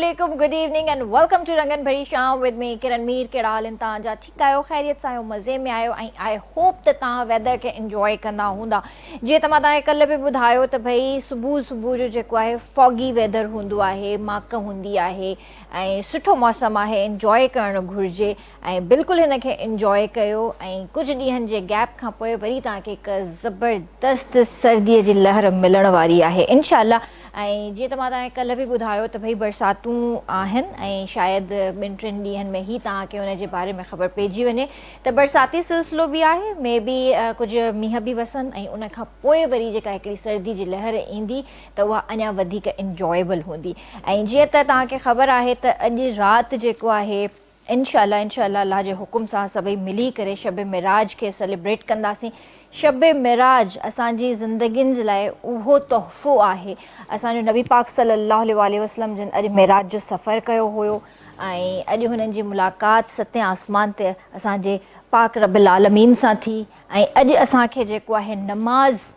Assalamualaikum, good evening and welcome to Rangan Bhari Sham with me Kiran Meer के डाल इंसान जा ठीक आयो खैरियत सां आयो मज़े में आयो ऐं आई होप त तव्हां वेदर खे इंजॉय कंदा हूंदा जीअं त मां तव्हांखे कल्ह बि ॿुधायो त भई सुबुह जो जेको आहे फॉगी वेदर हूंदो आहे माक हूंदी आहे ऐं सुठो मौसम आहे इंजॉय करणु घुरिजे ऐं बिल्कुलु हिन खे इंजॉय कयो ऐं कुझु ॾींहंनि जे गैप खां पोइ वरी तव्हांखे हिकु ज़बरदस्त सर्दीअ जी लहर मिलण वारी आहे इनशाला ऐं जीअं त मां तव्हांखे कल्ह बि ॿुधायो त भई बरसातूं आहिनि ऐं शायदि 2-3 ॾींहंनि में ई तव्हांखे हुन जे बारे में ख़बर पइजी वञे त बरसाती सिलसिलो बि आहे मे बी कुझु मींहं बि वसनि ऐं उन खां पोइ वरी जेका हिकिड़ी सर्दी जी लहर ईंदी त उहा अञा वधीक इंजॉयबल हूंदी ऐं जीअं त तव्हांखे ख़बर आहे त अॼु राति जेको आहे इनशाला अल्लाह जे हुकुम सां सभई मिली करे शब मिराज खे सेलिब्रेट कंदासीं शब मिराज असांजी ज़िंदगियुनि जे लाइ उहो तोहफ़ो आहे असांजो नबी पाक सल्लल्लाहु अलैहि वसल्लम जिन अॼु मिराज जो सफ़र कयो हुयो ऐं अॼु हुननि जी मुलाक़ात सतें आसमान ते असांजे पाक रब्बिल आलमीन सां थी ऐं अॼु असांखे जेको आहे नमाज़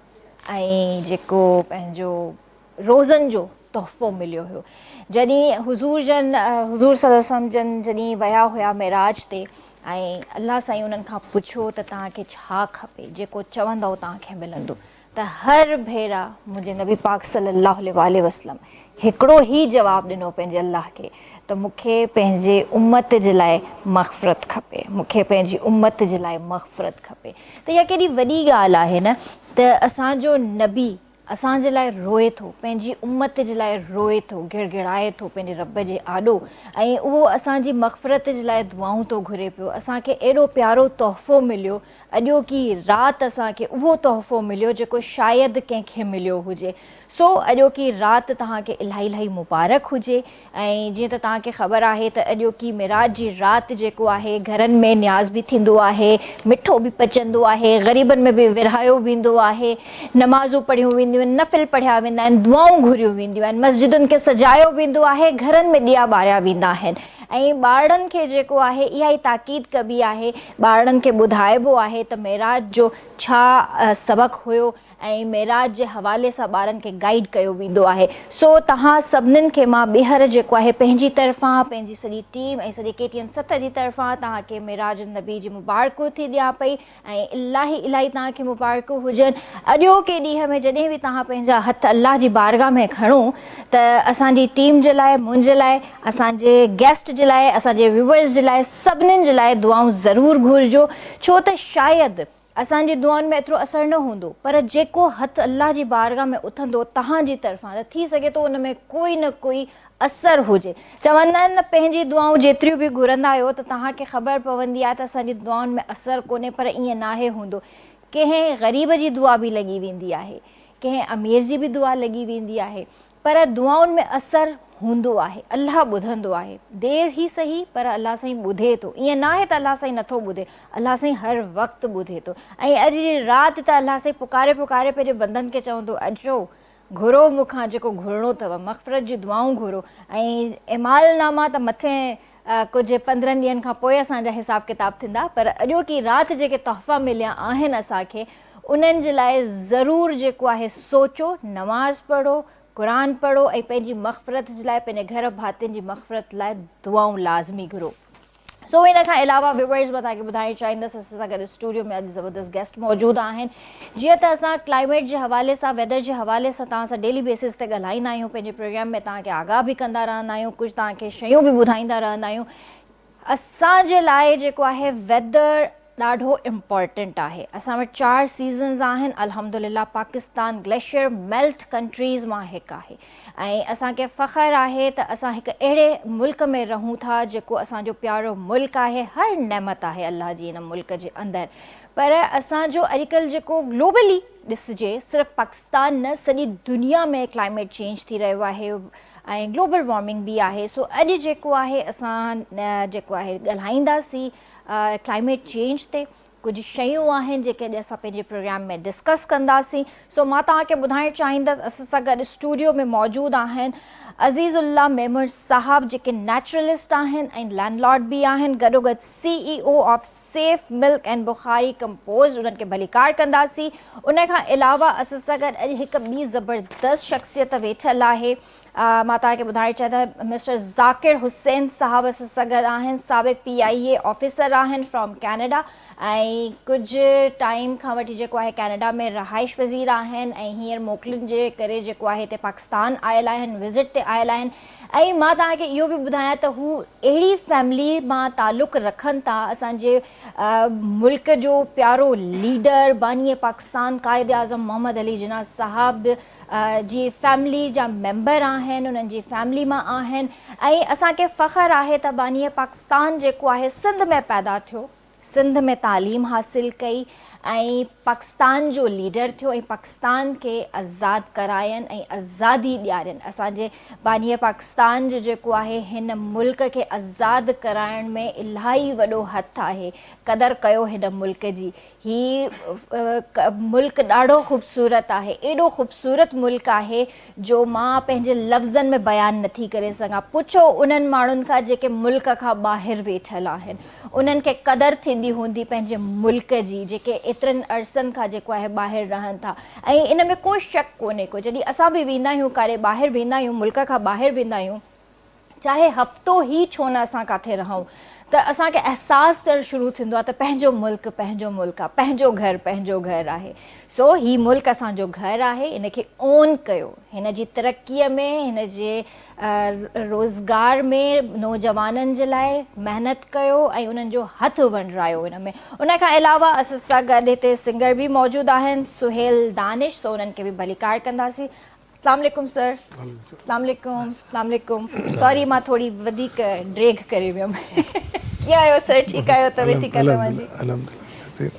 ऐं जेको पंहिंजो रोज़नि जो तोहफ़ो मिलियो हुयो जॾहिं हुज़ूर सल्लल्लाहु अलैहि वसल्लम जन जॾहिं विया हुया मेराज ते ऐं अल्लाह साईं उन्हनि खां पुछो त तव्हांखे छा खपे जेको चवंदव तव्हांखे मिलंदो त हर भेरा मुंहिंजे नबी पाक सल्लल्लाहु अलैहि वसल्लम हिकिड़ो ई जवाबु ॾिनो पंहिंजे अल्लाह खे त मूंखे पंहिंजे उम्मत जे लाइ मग़फ़िरत खपे मूंखे पंहिंजी उम्मत जे लाइ मग़फ़िरत खपे त इहा केॾी वॾी ॻाल्हि आहे न त असांजो नबी असांजे लाइ रोए थो पंहिंजी उम्मत जे लाइ रोए थो गिड़गिड़ाए थो पंहिंजे रब जे आॾो ऐं उहो असांजी मग़फ़िरत जे लाइ दुआऊं थो घुरे पियो असांखे एॾो प्यारो तोहफ़ो मिलियो अॼोकी राति असांखे उहो तोहफ़ो मिलियो जेको शायदि कंहिंखे मिलियो हुजे सो अॼोकी राति तव्हांखे इलाही मुबारक हुजे ऐं जीअं त तव्हांखे ख़बर आहे त अॼोकी मिराज जी राति जेको आहे घरनि में न्याज़ बि थींदो आहे मिठो बि पचंदो आहे ग़रीबनि में बि विरहायो वेंदो आहे नमाज़ूं पढ़ियूं वेंदियूं आहिनि नफ़िल पढ़िया वेंदा आहिनि दुआऊं घुरियूं वेंदियूं आहिनि मस्जिदुनि खे सजायो वेंदो आहे घरनि में ॾिया ॿारिया वेंदा आहिनि ऐं ॿारनि खे जेको आहे इहा ई ताक़ीद कबी आहे ॿारनि खे ॿुधाइबो आहे त मेराज जो छा सबक़ु हुयो ऐं मेराज जे हवाले सां ॿारनि खे गाइड कयो वेंदो आहे सो तव्हां सभिनीनि खे मां ॿीहर जेको आहे पंहिंजी तरफ़ां पंहिंजी सॼी टीम ऐं सॼी KTN 7 जी तरफ़ां तव्हांखे मेराज नबी जी मुबारकूं थी ॾियां पई ऐं इलाही तव्हांखे मुबारकूं हुजनि अॼोके ॾींहं में जॾहिं बि तव्हां पंहिंजा हथ अल्लाह जी बारगाह में खणो त असांजी टीम जे लाइ मुंहिंजे लाइ असांजे गेस्ट जे लाइ असांजे व्यूअर्स जे लाइ सभिनीनि जे लाइ दुआऊं ज़रूरु घुरिजो छो त शायदि असांजी दुआउनि में एतिरो असरु न हूंदो पर जेको हथु अल्लाह जी बारगाह में उथंदो तव्हांजी तरफ़ां त थी सघे थो उन में कोई न कोई असरु हुजे चवंदा आहिनि न पंहिंजी दुआऊं जेतिरियूं बि घुरंदा आहियो त तव्हांखे ख़बर पवंदी आहे त असांजी दुआउनि में असरु कोन्हे पर ईअं नाहे हूंदो कंहिं ग़रीब जी दुआ बि लॻी वेंदी आहे कंहिं अमीर जी बि दुआ लॻी वेंदी आहे पर दुआउनि में असरु हूंदो आहे अल्लाह ॿुधंदो आहे देरि ई सही पर अल्लाह साईं ॿुधे थो ईअं न आहे त अल्लाह साईं नथो ॿुधे अल्लाह साईं हर वक़्तु ॿुधे थो ऐं अॼु जी राति त अल्लाह साईं पुकारे पंहिंजे बंदनि खे चवंदो अचो घुरो मूंखां जेको घुरिणो अथव मग़फ़िरत जी दुआऊं घुरो ऐं इमालनामा त मथे कुझु 15 ॾींहंनि खां पोइ असांजा हिसाब किताब थींदा पर अॼोकी राति जेके तोहफ़ा मिलिया आहिनि असांखे उन्हनि जे लाइ ज़रूरु जेको आहे सोचो नमाज़ पढ़ो क़ुरान पढ़ो ऐं पंहिंजी मग़फ़िरत जे लाइ पंहिंजे घर भातियुनि जी मग़फ़िरत लाइ दुआऊं लाज़मी घुरो सो इन खां अलावा व्यूअर्स मां तव्हांखे ॿुधाइणु चाहींदसि असां सां गॾु स्टूडियो में अॼु ज़बरदस्त गेस्ट मौजूदु आहिनि जीअं त असां क्लाइमेट जे हवाले सां वेदर जे हवाले सां तव्हां सां डेली बेसिस ते ॻाल्हाईंदा आहियूं पंहिंजे प्रोग्राम में तव्हांखे आगाह बि कंदा रहंदा आहियूं कुझु तव्हांखे शयूं बि ॿुधाईंदा रहंदा आहियूं असांजे लाइ जेको आहे वेदर ॾाढो इम्पॉर्टेंट आहे असां वटि 4 सीज़न्स आहिनि अल्हम्दुलिल्लाह पाकिस्तान ग्लेशियर मेल्ट कंट्रीज़ मां हिकु आहे ऐं असांखे फ़ख़्रु आहे त असां हिकु अहिड़े मुल्क में रहूं था जेको असांजो प्यारो मुल्क आहे हर नेमत आहे अल्लाह जी इन मुल्क जे अंदरि पर असांजो अॼुकल्ह जेको ग्लोबली ॾिसिजे सिर्फ़ु पाकिस्तान न सॼी दुनिया में क्लाइमेट चेंज थी रहियो आहे ऐं ग्लोबल वार्मिंग बि आहे सो अॼु जेको आहे असां जेको आहे ॻाल्हाईंदासीं क्लाइमेट चेंज ते कुझु शयूं आहिनि जेके अॼु असां पंहिंजे प्रोग्राम में डिस्कस कंदासीं सो मां तव्हांखे ॿुधाइणु चाहींदसि असां सां गॾु स्टूडियो में मौजूदु आहिनि अज़ीज़ुल्लाह मेमर साहब जेके नेचुरलिस्ट आहिनि ऐं लैंडलॉर्ड बि आहिनि गॾोगॾु CEO of safe milk and Bukhari compose उन्हनि खे भलीकार कंदासीं उन खां अलावा असां सां गॾु अॼु हिकु ॿी ज़बरदस्त शख़्सियत वेठल आहे मां तव्हांखे ॿुधाइणु चाहियां मिस्टर ज़ाकिर हुसैन साहब असां सां गॾु आहिनि, साबिक़ PIA ऑफिसर आहिनि फ्रॉम कैनेडा ऐं कुझु टाइम खां वठी जेको आहे कैनेडा में रहाइश पज़ीर आहिनि ऐं हींअर मोकलुनि जे करे जेको आहे हिते पाकिस्तान आयल आहिनि, विज़िट ते आयल आहिनि। ऐं मां तव्हांखे इहो बि ॿुधायां त हू अहिड़ी फैमिली मां तालुक़ु रखनि था, असांजे मुल्क जो प्यारो लीडर बानी पाकिस्तान क़ाइद आज़म मोहम्मद अली जिन्ना साहब जी फैमिली जा मेंबर आहिनि, उन्हनि जी फैमिली मां आहिनि ऐं असांखे फ़ख़्रु आहे त बानी पाकिस्तान जेको आहे सिंध में पैदा थियो, सिंध में तालीम हासिल कई ऐं पाकिस्तान जो लीडर थियो ऐं पाकिस्तान खे आज़ादु करायनि ऐं आज़ादी ॾियारनि। असांजे बानी पाकिस्तान जो जेको आहे हिन मुल्क खे आज़ादु कराइण में इलाही वॾो हथु आहे, क़दुरु कयो हिन मुल्क जी। ही मुल्क ॾाढो ख़ूबसूरत आहे, एॾो ख़ूबसूरत मुल्क आहे जो मां पंहिंजे लफ़्ज़नि में बयानु नथी करे सघां। पुछो उन्हनि माण्हुनि खां जेके मुल्क खां ॿाहिरि वेठल आहिनि, उन्हनि खे क़दुरु थींदी हूंदी पंहिंजे मुल्क जी, जेके एतिरनि अरसनि खां जेको आहे ॿाहिरि रहनि था। ऐं इन में कोई शक कोन्हे को, जॾहिं असां बि वेंदा आहियूं काॾे ॿाहिरि वेंदा आहियूं, मुल्क खां ॿाहिरि वेंदा आहियूं, चाहे हफ़्तो ई छो न असां किथे रहूं, त असांखे अहसासु थियणु शुरू थींदो आहे त पंहिंजो मुल्क आहे, पंहिंजो घरु आहे। सो ही मुल्क असांजो घरु आहे, इनखे ओन कयो, हिन जी तरक़ीअ में, हिन जे रोज़गार में नौजवाननि जे लाइ महिनत कयो ऐं उन्हनि जो हथु वंडरायो हिन में। उनखां अलावा असां सां गॾु हिते सिंगर बि मौजूदु आहिनि, सुहेल दानिश, सो उन्हनि खे बि भलीकार कंदासीं। अस्सलाम वालेकुम सर। अस्सलाम वालेकुम। सॉरी मां थोड़ी वधीक ड्रेग करे वियमि। कीअं आहियो सर? ठीकु आहियो? तबीयत ठीकु आहे?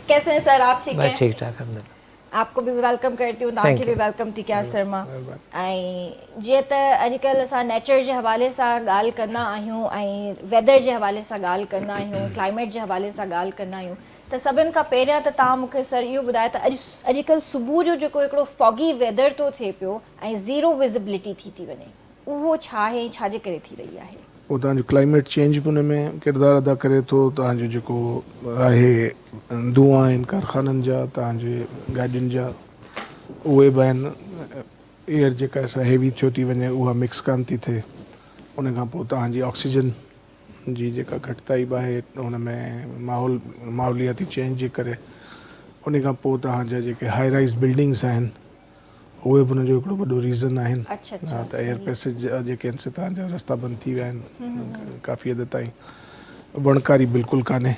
कैसे हैं सर आप? ठीक है? ठीक ठाक। आपको भी वेलकम करती हूँ, तव्हांखे भी वेलकम थी कयां सर मां। ऐं जीअं त अॼुकल्ह असां नेचर जे हवाले सां ॻाल्हि कंदा आहियूं ऐं वेदर जे हवाले सां ॻाल्हि कंदा आहियूं, क्लाइमेट जे हवाले सां ॻाल्हि कंदा आहियूं, त सभिनि खां पहिरियां त तव्हां मूंखे सर इहो ॿुधायो त अॼुकल्ह सुबुह जो जेको हिकिड़ो फॉगी वेदर थो थिए पियो ऐं ज़ीरो विज़िबिलिटी थी वञे, उहो छा आहे ऐं छाजे करे थी रही आहे? उहो तव्हांजो क्लाइमेट चेंज बि उन में किरदारु अदा करे थो। तव्हांजो जेको आहे धुआं आहिनि कारखाननि जा, तव्हांजे गाॾियुनि जा, उहे बि आहिनि। एयर जेका असां हेवी थियो थी वञे उहा मिक्स कान थी थिए। उन खां पोइ तव्हांजी ऑक्सीजन जी जेका घटिताई बि आहे उन में माहौलियाती चेंज जे करे। उन खां पोइ तव्हांजा जेके हाई राइज़ बिल्डिंग्स आहिनि उहे बि उनजो हिकिड़ो वॾो रीज़न आहिनि। हा, त एयर पैसेज जा जेके आहिनि से तव्हांजा रस्ता बंदि थी विया आहिनि काफ़ी हद ताईं। वणकारी बिल्कुलु कान्हे।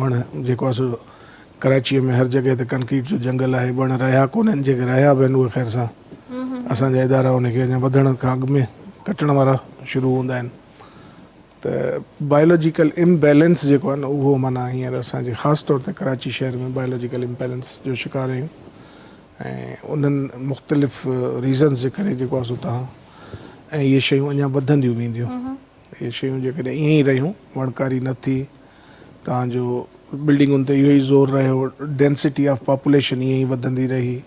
वण जेको आहे सो कराचीअ में हर जॻह ते कंक्रीट जो जंगल आहे, वण रहिया कोन्हनि, जेके रहिया बि आहिनि उहे ख़ैर सां असांजा इदारा उनखे अञा वधण खां अॻु में कटण वारा शुरू हूंदा आहिनि। त बायोलॉजिकल इम्बैलेंस जेको आहे न उहो माना हींअर असांजे ख़ासि तौर ते कराची शहर में बायोलॉजिकल इम्बैलेंस जो शिकार आहियूं। ऐं उन्हनि मुख़्तलिफ़ रीज़न्स जे करे जेको आहे सो तव्हां ऐं इहे शयूं अञा वधंदियूं वेंदियूं। इहे शयूं जेकॾहिं ईअं ई रहियूं, वणकारी न थी, तव्हांजो बिल्डिंगुनि ते इहो ई ज़ोर रहियो, डेंसिटी ऑफ पॉपुलेशन ईअं ई वधंदी रही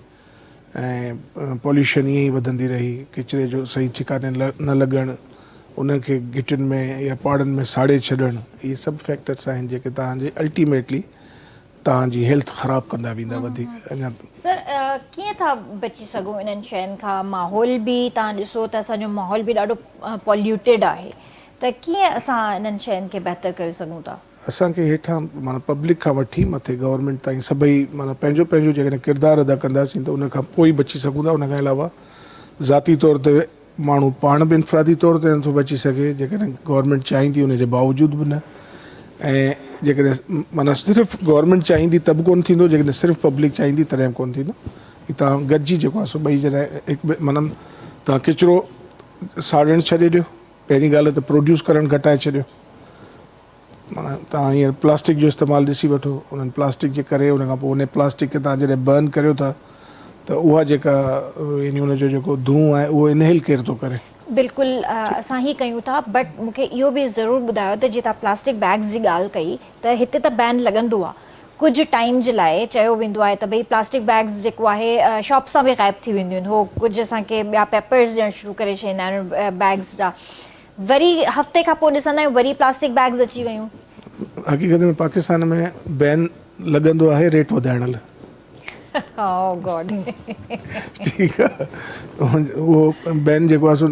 ऐं पॉल्यूशन ईअं ई वधंदी रही, किचिरे जो सही ठिकाने न लॻणु, उनखे गिटियुनि में या पहाड़नि में साड़े छॾणु, इहे सभु फैक्टर्स आहिनि जेके तव्हांजे अल्टीमेटली तव्हांजी हेल्थ ख़राबु कंदा वेंदा वधीक। अञा सर कीअं था बची सघूं इन्हनि शयुनि खां? माहौल बि तव्हां ॾिसो त असांजो माहौल बि ॾाढो पॉल्यूटेड आहे, त कीअं असां इन्हनि शयुनि खे बहितर करे सघूं था? असांखे हेठां माना पब्लिक खां वठी मथे गवर्नमेंट ताईं सभई माना पंहिंजो पंहिंजो जेकॾहिं किरदारु अदा कंदासीं त उन खां पोइ बची सघूं था। उनखां अलावा ज़ाती तौर ते माण्हू पाण बि इनफ़रादी तौर ते नथो बची सघे, जेकॾहिं गवर्नमेंट चाहींदी उनजे बावजूदि बि न। ऐं जेकॾहिं माना सिर्फ़ु गवर्नमेंट चाहींदी त बि कोन्ह थींदो, जेकॾहिं सिर्फ़ु पब्लिक चाहींदी तॾहिं बि कोन्ह थींदो। ही तव्हां गॾिजी जेको आहे सो ॿई जॾहिं हिकु माना तव्हां किचिरो साड़णु छॾे ॾियो, पहिरीं ॻाल्हि त प्रोड्यूस करणु घटाए छॾियो। माना तव्हां हींअर प्लास्टिक जो इस्तेमालु ॾिसी वठो, उन्हनि प्लास्टिक जे करे उन खां पोइ उन प्लास्टिक खे तव्हां जॾहिं बर्न करियो था त उहा जेका यानी उनजो जेको धुओं आहे उहो इनहेल केरु थो करे। बिल्कुलु असां ई कयूं था, बट मूंखे इहो बि ज़रूरु ॿुधायो त जीअं तव्हां प्लास्टिक बैग्स जी ॻाल्हि कई त हिते त बैन लॻंदो आहे, कुझु टाइम जे लाइ चयो वेंदो आहे त भई प्लास्टिक बैग्स जेको आहे शॉप सां बि ग़ाइबु थी वेंदियूं आहिनि। हो कुझु असांखे ॿिया पेपर्स ॾियणु शुरू करे छॾींदा आहिनि बैग्स जा, वरी हफ़्ते खां पोइ ॾिसंदा आहियूं वरी प्लास्टिक बैग्स अची वियूं। हक़ीक़त में पाकिस्तान में बैन लॻंदो आहे रेट वधाइण लाइ। ओह गॉड। ठीकु आहे, उहो बैन जेको आहे सो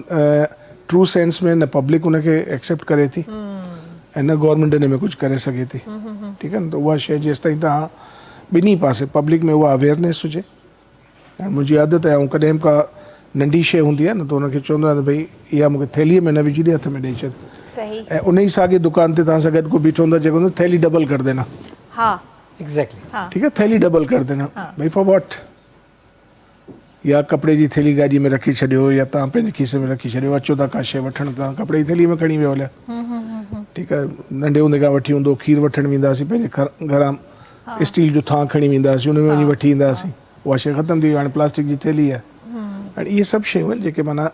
ट्रू सेंस में न पब्लिक उनखे एक्सेप्ट करे थी ऐं न गवर्नमेंट इन में कुझु करे सघे थी। ठीकु आहे न, त उहा शइ जेसि ताईं तव्हां ॿिन्ही पासे पब्लिक में उहा अवेयरनेस हुजे। ऐं मुंहिंजी आदत आहे, ऐं कॾहिं का नंढी शइ हूंदी आहे न त उनखे चवंदो आहे त भई इहा मूंखे थैलीअ में न विझी ॾे, हथ में ॾेई छॾ। सही। ऐं उन ई साॻी दुकान ते तव्हां सां गॾु को बीठो हूंदो जेको थैली डबल कर देना। हाँ एग्जैक्टली। हाँ ठीकु आहे, थैली डबल कर देना। भई फॉर वॉट? या कपिड़े जी थैली गाॾी में रखी छॾियो, या तव्हां पंहिंजे खीसे में रखी छॾियो, अचो था का शइ वठणु, तव्हां कपिड़े जी थैली में खणी वियो हलिया। ठीकु आहे, नंढे हूंदे खां वठी हूंदो खीर वठणु वेंदासीं पंहिंजे घरां स्टील जो थां खणी वेंदासीं, उन में वञी वठी ईंदासीं। उहा शइ ख़तमु थी वई, हाणे प्लास्टिक जी थैली आहे। हाणे इहे सभु शयूं आहिनि जेके माना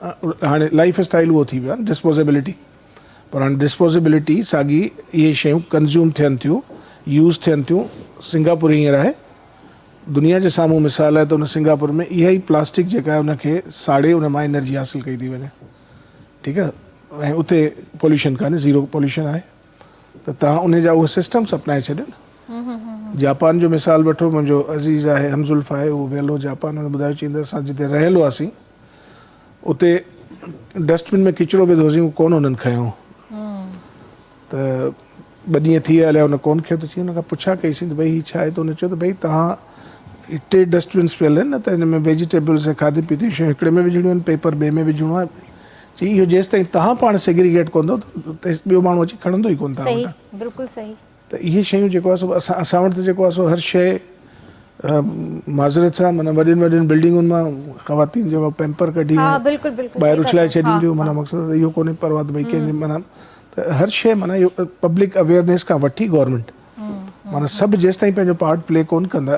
हाणे लाइफ स्टाइल उहो थी वियो आहे डिस्पोजेबिलिटी। पर हाणे डिस्पोजेबिलिटी साॻी इहे शयूं कंज़्यूम थियनि थियूं, यूज़ थियनि थियूं। सिंगापुर हींअर आहे दुनिया जे साम्हूं मिसाल आहे, त उन सिंगापुर में इहा ई प्लास्टिक जेका आहे उनखे साड़े उन मां एनर्जी हासिलु कई थी वञे। ठीकु आहे, ऐं उते पॉल्यूशन कान्हे, ज़ीरो पॉल्यूशन आहे। त तव्हां उन जा उहे सिस्टम्स अपनाए छॾियो न। जापान जो मिसाल वठो, मुंहिंजो अज़ीज़ आहे हमज़ुल्फ आहे, उहो वियल हो जापान, हुन ॿुधायो चईंदा असां जिते रहियल हुआसीं उते डस्टबिन में किचिरो विधोसीं, उहो कोन हुननि खयों। त 2 ॾींहं थी विया हलिया, हुन कोन खयो। त चई हुन खां पुछा कईसीं त भई हीअ छा आहे? त हुन चयो त भई तव्हां 3 डस्टबिन्स पियल आहिनि न, त हिन में वेजिटेबल्स ऐं खाधे पीते शयूं हिकिड़े में विझणियूं आहिनि, पेपर ॿिए में विझणो आहे। चई इहो जेसि ताईं तव्हां पाण सेग्रीगेट कंदो त ॿियो माण्हू अची खणंदो ई कोन तव्हां वटां। बिल्कुलु सही। त इहे शयूं जेको आहे सो असां वटि त जेको आहे सो हर शइ माज़रत सां माना वॾियुनि वॾियुनि बिल्डिंगुनि मां ख़वातीन जेको पैम्पर कढी ॿाहिरि उछलाए छॾींदियूं। माना मक़सदु त इहो कोन्हे परवाह भई कंहिंजे माना त हर शइ माना इहो पब्लिक अवेयरनेस खां वठी गवर्नमेंट माना सभु जेसि ताईं पंहिंजो पार्ट प्ले कोन कंदा।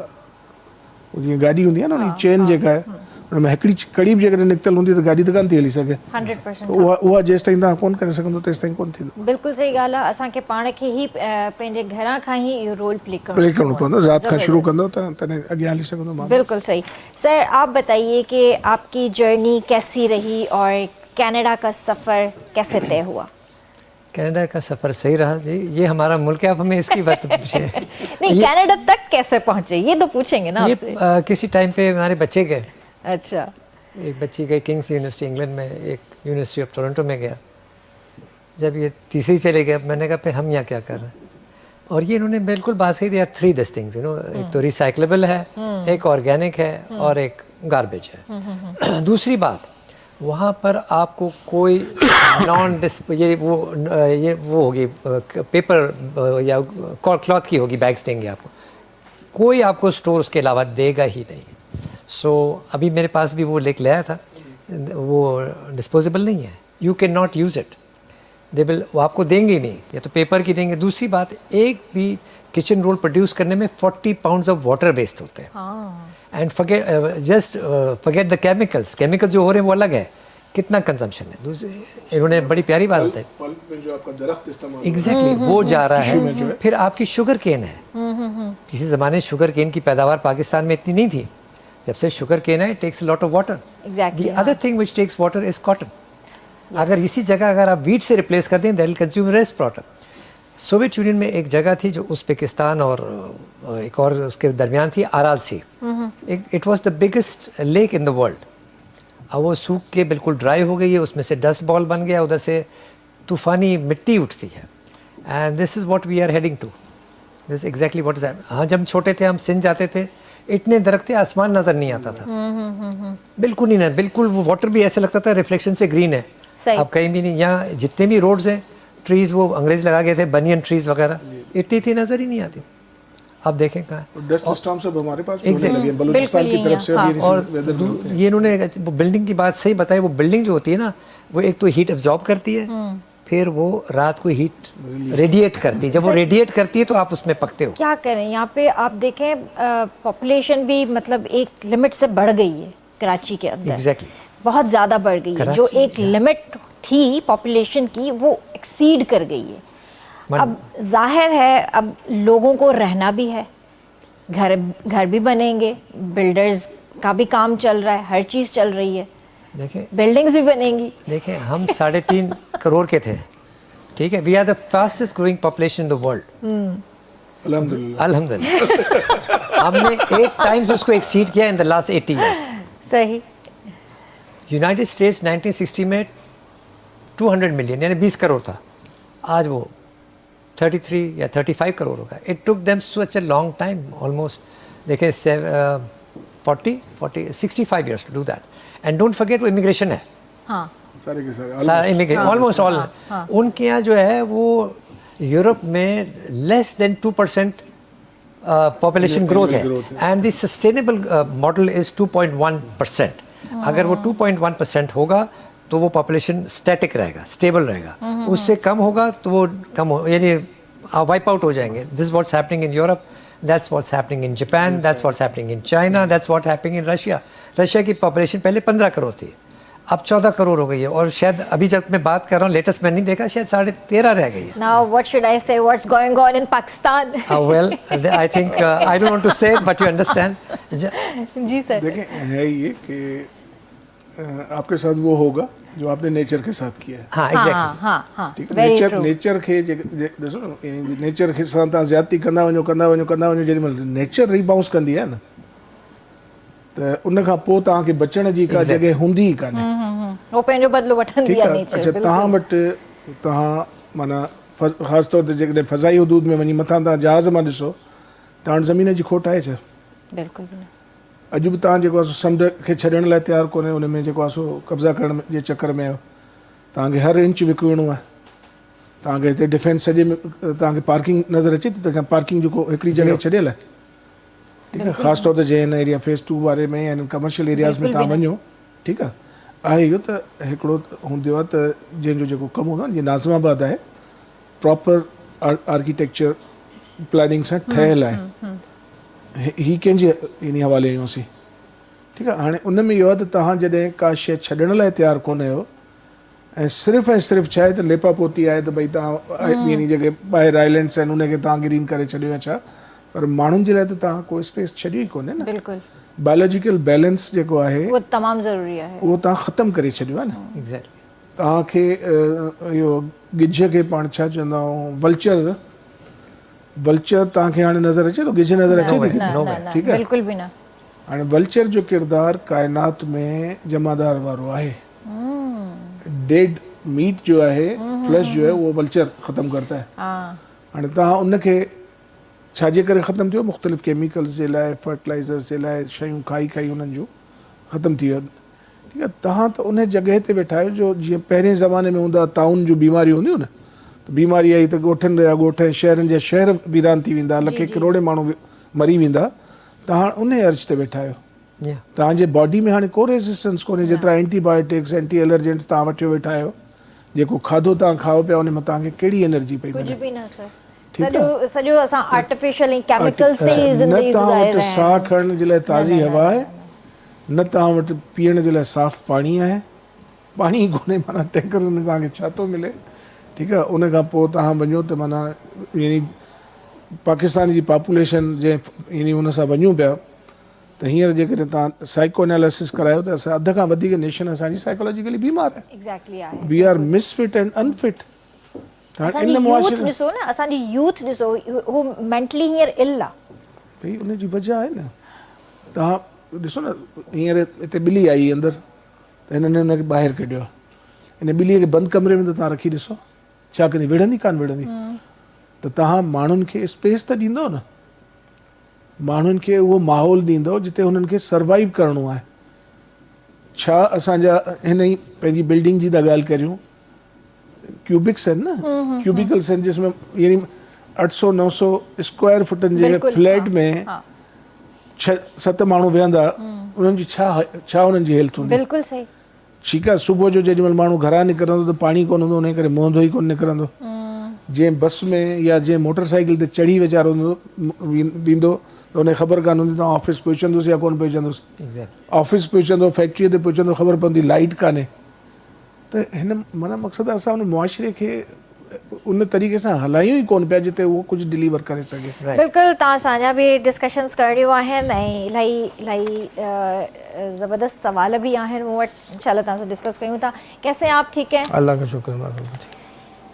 जीअं गाॾी हूंदी आहे न, उन चेन जेका आहे हुन में हिकिड़ी कड़ी बि जेकॾहिं निकितल हूंदी त गाॾी त कान थी हली सघे। 100% उहा जेसि ताईं तव्हां कोन करे सघंदो तेसि ताईं कोन थींदो। बिल्कुलु सही ॻाल्हि आहे। असांखे पाण खे ई पंहिंजे घरां खां ई इहो रोल प्ले करिणो पवंदो। ज़ात खां शुरू कंदो त तॾहिं अॻियां हली सघंदो माण्हू। बिल्कुल सही। सर आप बताइए कि आपकी जर्नी कैसी रही और कनाडा का सफ़र कैसे तय हुआ? कनाडा का सफ़र सही रहा जी, ये हमारा मुल्क है, अब हमें इसकी बात पूछे। नहीं, कनाडा तक कैसे पहुंचे ये तो पूछेंगे ना आपसे। ये किसी टाइम पे हमारे बच्चे गए। अच्छा। एक बच्ची गई किंग्स यूनिवर्सिटी इंग्लैंड में, एक यूनिवर्सिटी ऑफ टोरंटो में गया। जब ये तीसरी चले गए, मैंने कहा फिर हम यहाँ क्या कर रहे हैं? और ये इन्होंने बिल्कुल बात सही दिया, 3 दिस थिंग्स, यू नो, एक तो रिसाइक्लेबल है, एक ऑर्गेनिक है और एक गार्बेज है। दूसरी बात, वहाँ पर आपको कोई नॉन ये वो होगी पेपर या क्लॉथ की होगी बैग्स देंगे आपको, कोई आपको स्टोर उसके अलावा देगा ही नहीं। सो अभी मेरे पास भी वो लेके लाया था, वो डिस्पोजेबल नहीं है, U can not use it, वो आपको देंगे ही नहीं, या तो पेपर की देंगे। दूसरी बात, एक भी किचन रोल प्रोड्यूस करने में 40 पाउंड्स ऑफ वाटर वेस्ट होते हैं। एंड फॉरगेट द केमिकल्स जो हो रहे हैं वो अलग है, कितना कंजम्पशन है। इन्होंने बड़ी प्यारी बात बताई, एग्जैक्टली वो जा रहा है। फिर आपकी शुगर केन है, किसी ज़माने शुगर केन की पैदावार पाकिस्तान में इतनी नहीं थी, जब से शुगर केन है, it takes a lot of water. The other thing which takes water is cotton. अगर इसी जगह अगर आप वीट से रिप्लेस कर दें, that will consume lace water. Soviet union में एक जगह थी जो उज़्बेकिस्तान और एक और उसके दरमियान थी, Aral sea. It was the biggest lake in the world. अब वो सूख के बिल्कुल ड्राई हो गई है, उसमें से डस्ट बॉल बन गया, उधर से तूफ़ानी मिट्टी उठती है। And this is what we are heading to, this exactly what is. हाँ, जब छोटे थे हम सिंध जाते थे, इतने दरख्त थे, आसमान नज़र नहीं आता था, बिल्कुल नहीं, बिल्कुल वो वाटर भी ऐसे लगता था रिफ्लेक्शन से ग्रीन है। अब कहीं भी नहीं, यहाँ जितने भी रोड्स हैं, ट्रीज़ वो अंग्रेज लगा गए थे, बनियन ट्रीज़ वगैरह, इतनी थी नज़र ही नहीं आती। अब देखें कहाँ डस्ट स्टॉर्म सब हमारे पास एग्जैक्टली बलूचिस्तान की तरफ से। और ये इन्होंने बिल्डिंग की बात सही बताई, वो बिल्डिंग जो होती है ना, वो एक तो हीट एब्जॉर्ब करती है, फिर वो रात को हीट रेडिएट करती है। जब वो रेडिएट करती है तो आप उसमें पकते हो। क्या करें, यहाँ पे आप देखें पॉपुलेशन भी मतलब एक लिमिट से बढ़ गई है कराची के अंदर। एग्जैक्टली बहुत ज़्यादा बढ़ गई है। जो एक लिमिट थी पॉपुलेशन की, वो एक्सीड कर गई है। अब जाहिर है, अब लोगों को रहना भी है, घर भी बनेंगे, बिल्डर्स का भी काम चल रहा है, हर चीज़ चल रही है, देखें बिल्डिंग्स भी बनेंगी। देखें, हम 3.5 करोड़ के थे, ठीक है, we are the fastest growing population in the world. अल्हम्दुलिल्लाह। अल्हम्दुलिल्लाह। हमने 8 टाइम्स उसको एक्सीड किया इन द लास्ट 80 ईयर्स। सही। यूनाइटेड स्टेट्स 1960 में 200 मिलियन यानी 20 करोड़ था, आज वो 33 या 35 करोड़ होगा। इट टुक देम सच अ लॉन्ग टाइम, ऑलमोस्ट देखें 65 years to do that. And don't forget वो इमिग्रेशन है, हाँ सारे के सारे सारा इमिग्रेशन ऑलमोस्ट ऑल। उनके यहाँ जो है वो यूरोप में लेस देन 2% पॉपुलेशन ग्रोथ है, and the sustainable model is 2.1%। अगर वो 2.1% होगा तो वो पॉपुलेशन स्टैटिक रहेगा, स्टेबल रहेगा। उससे कम होगा तो वो कम हो, यानी वाइप आउट हो जाएंगे। This what's happening in Europe, that's what's happening in Japan, that's what's happening in China, that's what happening in Russia. Russia की पॉपुलेशन पहले 15 करोड़ थी, अब 14 करोड़ हो गई है, और शायद अभी जब मैं बात कर रहा हूँ लेटेस्ट मैं नहीं देखा, शायद 13.5 रह गई है। Now what should I say? What's going on in Pakistan? Well, I think I don't want to say it, but you understand. जी सर। देखें है ये कि आपके साथ वो होगा जो आपने नेचर के साथ किया है। हाँ, एग्जैक्टली। हाँ हाँ ठीक है, very true। नेचर खे ॾिसो नेचर के साथ तव्हां ज़्यादती कंदा वञो जेॾीमहिल नेचर रीबाउंस कंदी आहे न, त उन खां पोइ तव्हांखे बचण जी का जॻह हूंदी ई कान्हे। वो पंहिंजो बदलो वठंदी ठीकु आहे आहे। नेचर। अच्छा, तव्हां वटि तव्हां माना ख़ासि तौर ते जेकॾहिं फ़ज़ाई हदूद में वञी मथां तव्हां जहाज़ मां ॾिसो, तव्हां वटि ज़मीन जी खोट आहे छा? बिल्कुलु भी न। अॼु बि तव्हां जेको आहे समुंड खे छॾण लाइ तयारु कोन्हे, उन में जेको आहे सो कब्ज़ा करण जे चकर में आहियो। तव्हांखे हर इंच विकिणणो आहे। तव्हांखे हिते डिफेंस सॼे में तव्हांखे पार्किंग नज़र अचे थी, त पार्किंग जेको हिकिड़ी जॻह छॾियल आहे। ठीकु आहे, ख़ासि तौर ते जंहिं हिन एरिया फेज़ 2 वारे में या कमर्शियल एरियाज़ में तव्हां वञो, ठीकु आहे इहो त हिकिड़ो हूंदो आहे त जंहिंजो जेको कमु हूंदो आहे, जीअं नाज़िमाबाद आहे प्रॉपर आर्किटेक्चर प्लानिंग सां ठहियलु आहे। ही कंहिंजे इन हवाले आहियूंसीं। ठीकु आहे, हाणे उन में इहो आहे त तव्हां जॾहिं का शइ छॾण लाइ तयारु कोन आहियो ऐं सिर्फ़ु छा आहे त लेपा पोती आहे त भई तव्हां यानी जेके ॿाहिरि आइलैंड्स आहिनि उनखे तव्हां ग्रीन करे छॾियो या छा, पर माण्हुनि जे लाइ त तव्हां कोई स्पेस छॾियो ई कोन्हे न। बिल्कुलु। बायोलॉजिकल बैलेंस जेको आहे वो तमामु ज़रूरी आहे, उहो तव्हां ख़तमु करे छॾियो आहे न। एग्जैक्टली। तव्हांखे इहो गिझ खे पाण छा चवंदा आहियूं, वल्चर तव्हांखे हाणे नज़र अचे थो, गिझ नज़र अचे थी? ठीकु आहे, बिल्कुलु भी न। हाणे वल्चर जो किरदारु काइनात में जमादार वारो आहे। डेड मीट जो आहे, फ्लैश जो है, वो वल्चर ख़त्म करता है। हाणे तव्हां उनखे छाजे करे ख़त्म थियो? मुख़्तलिफ़ केमिकल्स जे लाइ, फर्टिलाइज़र्स जे लाइ शयूं खाई उन्हनि जो ख़त्म थी वियो। ठीकु आहे, तव्हां त उन जॻह ते वेठा आहियो जो जीअं पहिरें ज़माने में हूंदा ताउन जूं बीमारियूं हूंदियूं न, त बीमारी आई त ॻोठनि जा ॻोठ ऐं शहरनि जा शहर वीरान थी वेंदा, लखे करोड़े माण्हू मरी वेंदा। तव्हां उन अर्ज ते वेठा आहियो। तव्हांजे बॉडी में हाणे को रेजिस्टेंस कोन्हे, जेतिरा एंटीबायोटिक्स एंटी एलर्जेंट्स तव्हां वठी वेठा आहियो। जेको खाधो तव्हां खाओ पिया उन में तव्हांखे कहिड़ी एनर्जी पई मिले? कुझु भी न सर। सॼो असां आर्टिफिशियल ऐं केमिकल्स ते ई न ज़िंदगी तव्हां गुज़ारे वटि रहिया साह आहियूं। खणण जे लाइ ताज़ी हवा आहे, न तव्हां वटि पीअण जे लाइ साफ़ पाणी आहे। पाणी ई कोन्हे, माना टैंकरुनि में तव्हांखे छा थो मिले? ठीकु आहे, उन खां पोइ तव्हां वञो त माना यानी पाकिस्तान जी पॉपुलेशन जंहिं यानी उन सां वञूं पिया त हींअर जेकॾहिं तव्हां साइको एनालिसिस करायो त असां अध खां वधीक नेशन असांजी साइकोलॉजिकली बीमार आहे। एग्जैक्टली आहे। We are misfit and unfit. असांजी यूथ ॾिसो न, असांजी यूथ ॾिसो, हू मेंटली हींअर इल आहे। भई उन जी वजह आहे न, तव्हां ॾिसो न, हींअर हिते ॿिली आई अंदरि त हिननि हुनखे ॿाहिरि कढियो आहे। हिन ॿिलीअ खे बंदि कमरे में त तव्हां रखी ॾिसो, छा कंदी? विढ़ंदी कान विढ़ंदी? त तव्हां माण्हुनि खे स्पेस त ॾींदो न, माण्हुनि खे उहो माहौल ॾींदो जिते हुननि खे सर्वाइव करिणो आहे। छा असांजा हिन ई पंहिंजी बिल्डिंग जी था ॻाल्हि करियूं, क्यूबिक्स आहिनि न, क्यूबिकल्स आहिनि जिसमें यानी 800-900 स्क्वायर फुटनि जे फ्लैट में 6-7 माण्हू वेहंदा, उन्हनि जी छा उन्हनि जी हेल्थ हूंदी? बिल्कुलु सही। ठीकु आहे, सुबुह जो जेॾीमहिल माण्हू घरां निकिरंदो त पाणी कोन हूंदो, उन करे मुंहं धोई कोन निकिरंदो। जंहिं बस में या जंहिं मोटरसाइकिल ते चढ़ी वीचारो वेंदो त उनखे ख़बर कान हूंदी त ऑफिस पहुचंदुसि या कोन पहुचंदुसि। ऑफिस पहुचंदो, फैक्ट्रीअ ते पहुचंदो, ख़बर पवंदी लाइट कान्हे। त हिन माना मक़सदु असां उन मुआशिरे खे उन तरीक़े सां हलायूं ई कोन पिया जिते उहो कुझु डिलीवर करे सघे। बिल्कुलु, तव्हां असांजा बि डिस्कशन्स करियूं आहिनि ऐं इलाही ज़बरदस्त सवाल भी आहिनि मूं वटि। इंशाल्लाह तव्हां सां डिस्कस कयूं था। कैसे आप? ठीक है, अल्लाह का शुक्र।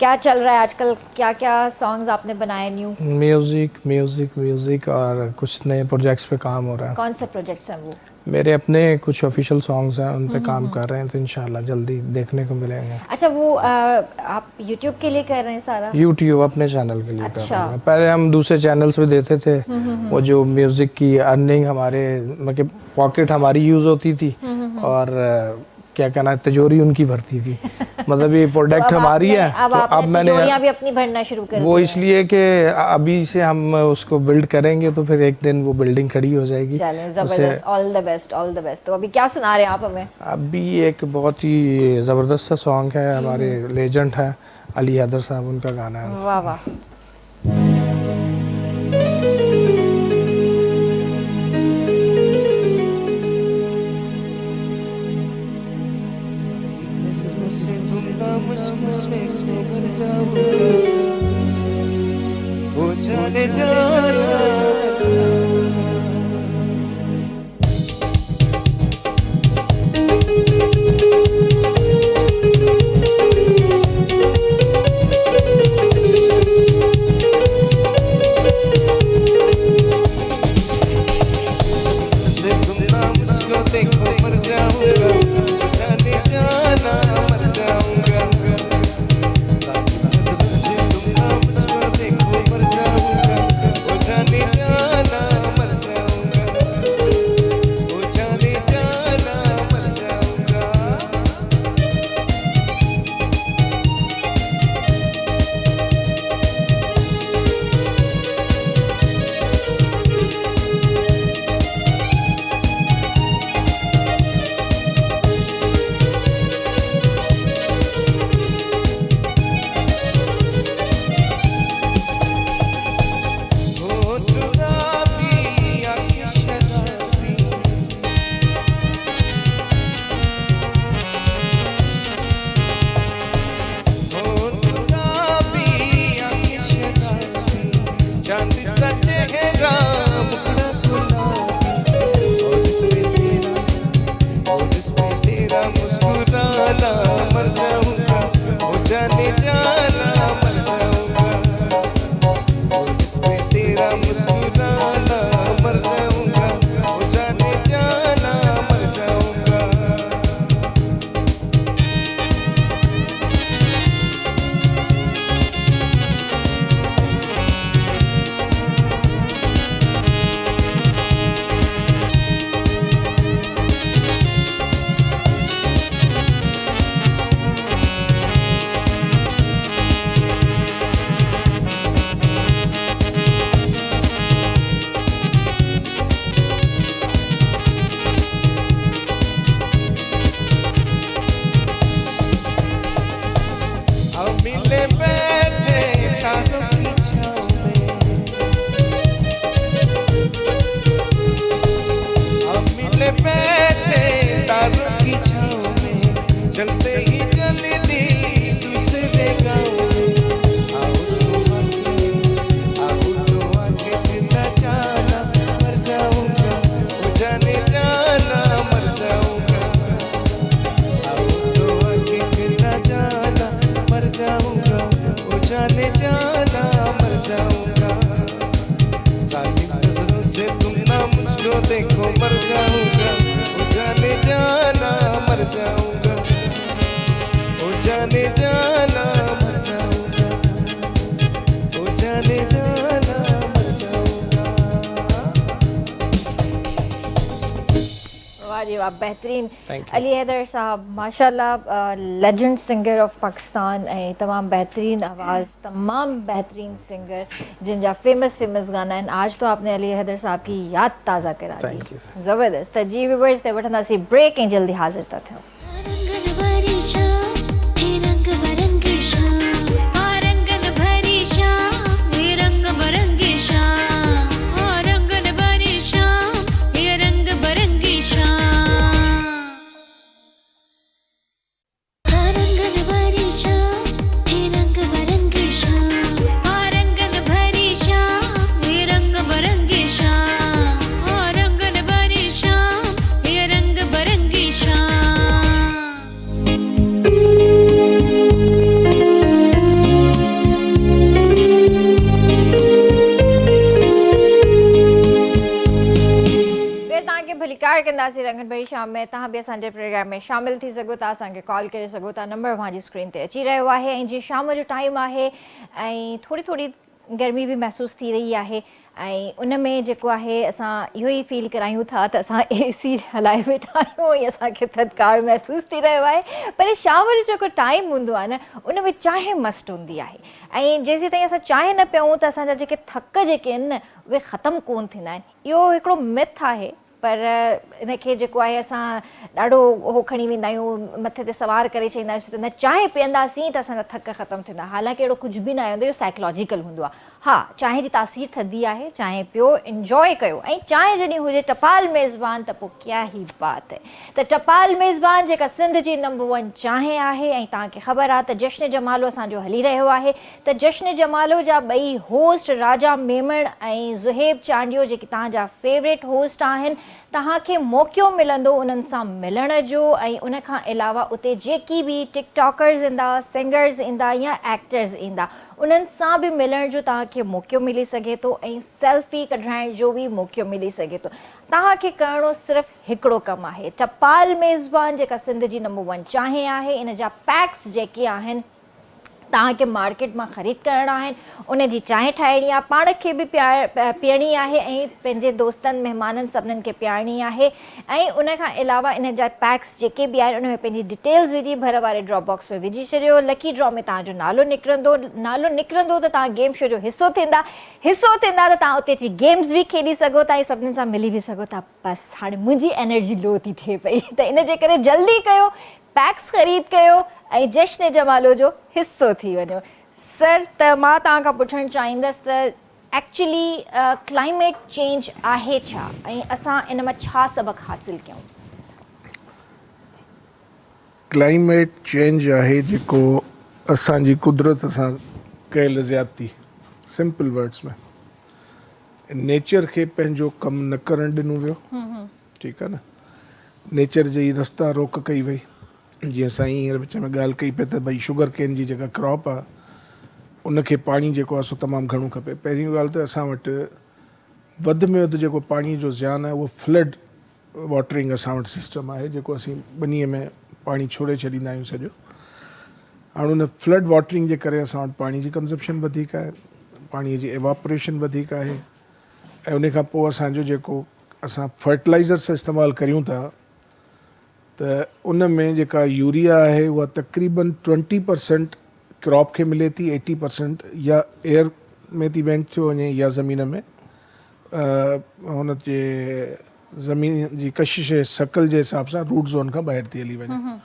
क्या चल रहा है आजकल, क्या क्या सॉन्ग्स आपने बनाए न्यू? म्यूज़िक और कुछ नए प्रोजेक्ट्स पे काम हो रहा है। कौन से प्रोजेक्ट्स हैं वो? मेरे अपने कुछ ऑफिशियल सॉन्ग्स हैं, उन पे काम कर रहे हैं, तो इंशाल्लाह जल्दी देखने को मिलेंगे। अच्छा, वो आप YouTube के लिए कर रहे हैं सारा? YouTube अपने चैनल के लिए कर अच्छा। रहे हैं। पहले हम दूसरे चैनल्स पे देते थे, वो जो म्यूज़िक की अर्निंग हमारे मतलब पॉकेट हमारी यूज़ होती थी और क्या कहना है तिजोरी उनकी भरती थी। मतलब ये प्रोडक्ट हमारी है, तो अब मैंने तिजोरियां भी अपनी भरना शुरू कर दी। वो इसलिए कि अभी से हम उसको बिल्ड करेंगे तो फिर एक दिन वो बिल्डिंग खड़ी हो जाएगी। चलें, जबरदस्त, all the best, all the best. तो अभी क्या सुना रहे हैं आप हमें? अभी एक बहुत ही ज़बरदस्त सा सॉन्ग है, हमारे लेजेंड है अली हैदर साहब, उनका गाना है। वाह वाह। बेहतरीन। अली हैदर साहब माशाल्लाह लेजेंड सिंगर ऑफ पाकिस्तान ऐं तमामु बेहतरीन आवाज़, तमामु बेहतरीन सिंगर जिन जा फेमस गाना आहिनि। आज तो आपने अली हैदर साहब की याद ताज़ा करा दी, ज़बरदस्त। त जी व्यूअर्स ते वठंदासीं ब्रेक ऐं जल्दी हाज़िर था थियूं। तव्हांखे भलीकार कंदासीं रंगन भरी शाम में। तव्हां बि असांजे प्रोग्राम में शामिल थी सघो था, असांखे कॉल करे सघो था। नंबर मुंहिंजी स्क्रीन ते अची रहियो आहे। ऐं जीअं शाम जो टाइम आहे ऐं थोरी थोरी गर्मी बि महसूसु थी रही आहे ऐं उन में जेको आहे असां इहो ई फील करायूं था त असां AC हलाए वेठा आहियूं ऐं असांखे थधिकार महसूसु थी रहियो आहे। पर शाम जो जेको टाइम हूंदो आहे न, उन में चांहि मस्त हूंदी आहे ऐं जेसीं ताईं असां चांहि न पियूं त असांजा जेके थक जेके आहिनि न, उहे ख़तमु कोन थींदा आहिनि। इहो हिकिड़ो मिथ आहे, पर इनखे जेको आहे असां ॾाढो उहो खणी वेंदा आहियूं, मथे ते सवार करे चईंदा आहियूं त न चांहि पीअंदासीं त असांजा थक ख़तमु थींदा। हालांकि अहिड़ो कुझु बि न हूंदो, इहो साइकोलॉजिकल हूंदो आहे। हा, चांहि जी तासीर थधी आहे, चांहि पियो, इंजॉय कयो। ऐं चांहि जॾहिं हुजे टपाल मेज़बान त पोइ क्या ही बात है। त टपाल मेज़बान जेका सिंध जी नंबर 1 चांहि आहे ऐं तव्हांखे ख़बर आहे त जश्न जमालो असांजो हली रहियो आहे। त जश्न जमालो जा ॿई होस्ट राजा मेमण ऐं ज़ुहेब चांडियो जेके तव्हांजा फेवरेट होस्ट आहिनि, तव्हांखे मौक़ो मिलंदो उन्हनि सां मिलण जो। ऐं उन खां अलावा उते जेकी बि टिकटॉकर्स ईंदा, सिंगर्स ईंदा या एक्टर्स ईंदा, उन्हनि सां बि मिलण जो तव्हांखे मौक़ो मिली सघे थो ऐं सेल्फी कढाइण जो बि मौक़ो मिली सघे थो। तव्हांखे करिणो सिर्फ़ु हिकिड़ो कमु आहे। टपाल मेज़बान जेका सिंध जी नंबर 1 चांहि आहे, इन जा पैक्स जेके आहिनि तव्हांखे मार्केट मां ख़रीद करणा आहिनि। उन जी चांहि ठाहिणी आहे, पाण खे बि पीअणी आहे ऐं पंहिंजे दोस्तनि महिमाननि सभिनीनि खे पीआरणी आहे। ऐं उन खां अलावा इन जा पैक्स जेके बि आहिनि उन में पंहिंजी डिटेल्स विझी भर वारे ड्रॉप बॉक्स में विझी छॾियो। लकी ड्रॉ में तव्हांजो नालो निकिरंदो त तव्हां गेम शो जो हिसो थींदा त तव्हां उते अची गेम्स बि खेॾी सघो था ऐं सभिनीनि सां मिली बि सघो था। बसि हाणे मुंहिंजी एनर्जी लो थी थिए पई, त इन जे करे जल्दी कयो, पैक्स ख़रीद कयो ऐं जश्न जमालो जो हिसो थी वञो। सर, त मां तव्हां खां पुछणु चाहींदसि त एक्चुअली क्लाइमेट चेंज आहे छा ऐं असां इन मां छा सबक़ु हासिलु कयूं? क्लाइमेट चेंज आहे जेको असांजी कुदरत सां कयल ज़्यादती, सिंपल वर्ड्स में नेचर खे पंहिंजो कमु न करणु ॾिनो वियो। ठीकु आहे न, नेचर जी रस्ता रोक कई वई। जीअं साईं हींअर विच में ॻाल्हि कई पिए त भई शुगर केन जी जेका क्रॉप आहे उनखे पाणी जेको आहे सो तमामु घणो खपे। पहिरीं ॻाल्हि त असां वटि वधि में वधि जेको पाणीअ जो ज़ियान आहे उहो फ्लड वाटरिंग असां वटि सिस्टम आहे, जेको असीं ॿनीअ में पाणी छोड़े छॾींदा आहियूं सॼो। हाणे उन फ्लड वाटरिंग जे करे असां वटि पाणी जी कंज़प्शन वधीक आहे, पाणीअ जी एवापोरेशन वधीक आहे। ऐं उन खां पोइ असांजो जेको असां फर्टिलाइज़र्स इस्तेमालु करियूं था त उन में जेका यूरिया आहे उहा तक़रीबन 20% क्रॉप खे मिले थी, 80% या एयर में थी वेंट थी वञे या ज़मीन में हुन जे ज़मीन जी कशिश जे शकल जे हिसाब सां रूट ज़ोन खां ॿाहिरि थी हली वञे।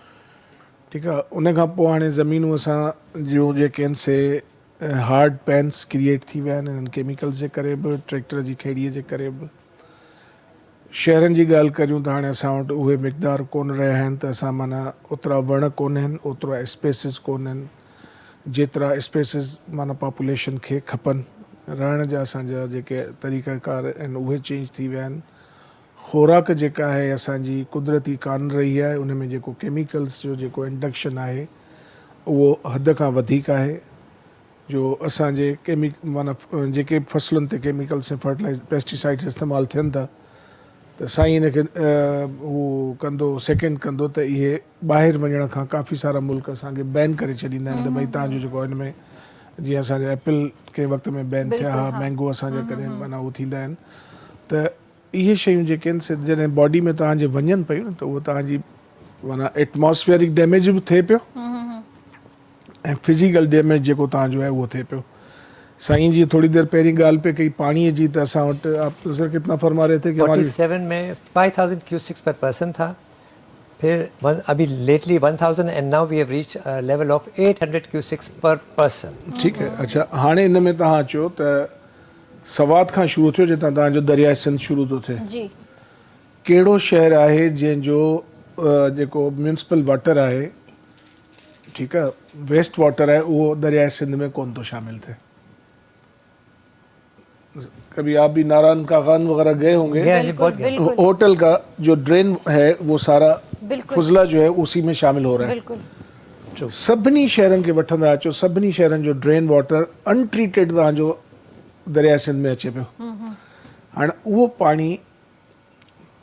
ठीकु आहे, उन खां पोइ हाणे ज़मीनूं असां जो जेके आहिनि से हार्ड पैन्स क्रिएट थी विया आहिनि इन्हनि केमिकल्स जे करे बि, ट्रैक्टर जी खेड़ीअ जे करे बि। शहरनि जी ॻाल्हि करियूं त हाणे असां वटि उहे मिक़दार कोन रहिया आहिनि, त असां माना ओतिरा वण कोन आहिनि, ओतिरा स्पेसिस कोन आहिनि जेतिरा स्पेसिस माना पॉपुलेशन खे खपनि। रहण जा असांजा जेके तरीक़ाकार आहिनि उहे चेंज थी विया आहिनि। ख़ुराक जेका आहे असांजी कुदरती कान रही आहे, उन में जेको केमिकल्स जो जेको इंडक्शन आहे उहो हद खां वधीक आहे। जो असांजे माना जेके फसलुनि ते केमिकल्स ऐं पेस्टिसाइड्स इस्तेमालु थियनि था त साईं हिनखे उहो कंदो, सेकेंड कंदो त इहे ॿाहिरि वञण खां काफ़ी सारा मुल्क असांखे बैन करे छॾींदा आहिनि त भई तव्हांजो जेको हिन में जीअं असांजा एप्पल के वक़्त में बैन थिया हुआ, मैंगो असांजा कॾहिं माना उहे थींदा आहिनि। त इहे शयूं जेके आहिनि से जॾहिं बॉडी में तव्हांजे वञनि पियूं न त उहो तव्हांजी माना एटमॉस्फेरिक डैमेज बि थिए पियो ऐं फिज़िकल डैमेज जेको तव्हांजो आहे उहो थिए पियो। साईं जी थोड़ी देर पहिरीं ॻाल्हि पे कई पाणीअ जी, त असां वटि आप सर कितना फरमा रहे थे कि 47 में 5000 क्यूसिक्स पर पर्सन था, फिर अभी lately 1000 and now we have reach level of 800 cusecs पर पर्सन। ठीक है। अच्छा, हाणे इन में तव्हां चयो त सवात खां शुरू थियो जितां तव्हांजो दरिया सिंध शुरू थो थिए जी, कहिड़ो शहर आहे जंहिंजो जेको म्यूनिसिपल वाटर आहे, ठीकु आहे, वेस्ट वाटर आहे, उहो दरिया सिंध में कोन थो शामिल थिए? कभी आप भी नारायण का खान वगैरह गए होंगे, बिल्कुल, होटल का जो ड्रेन है वो सारा फुजला जो है उसी में शामिल हो रहा है। बिल्कुल सभिनी शहरनि खे वठंदा अचो, सभिनी शहरनि जो ड्रेन वाटर अनट्रीटेड तव्हांजो दरिया सिंध में अचे पियो। हाणे उहो पाणी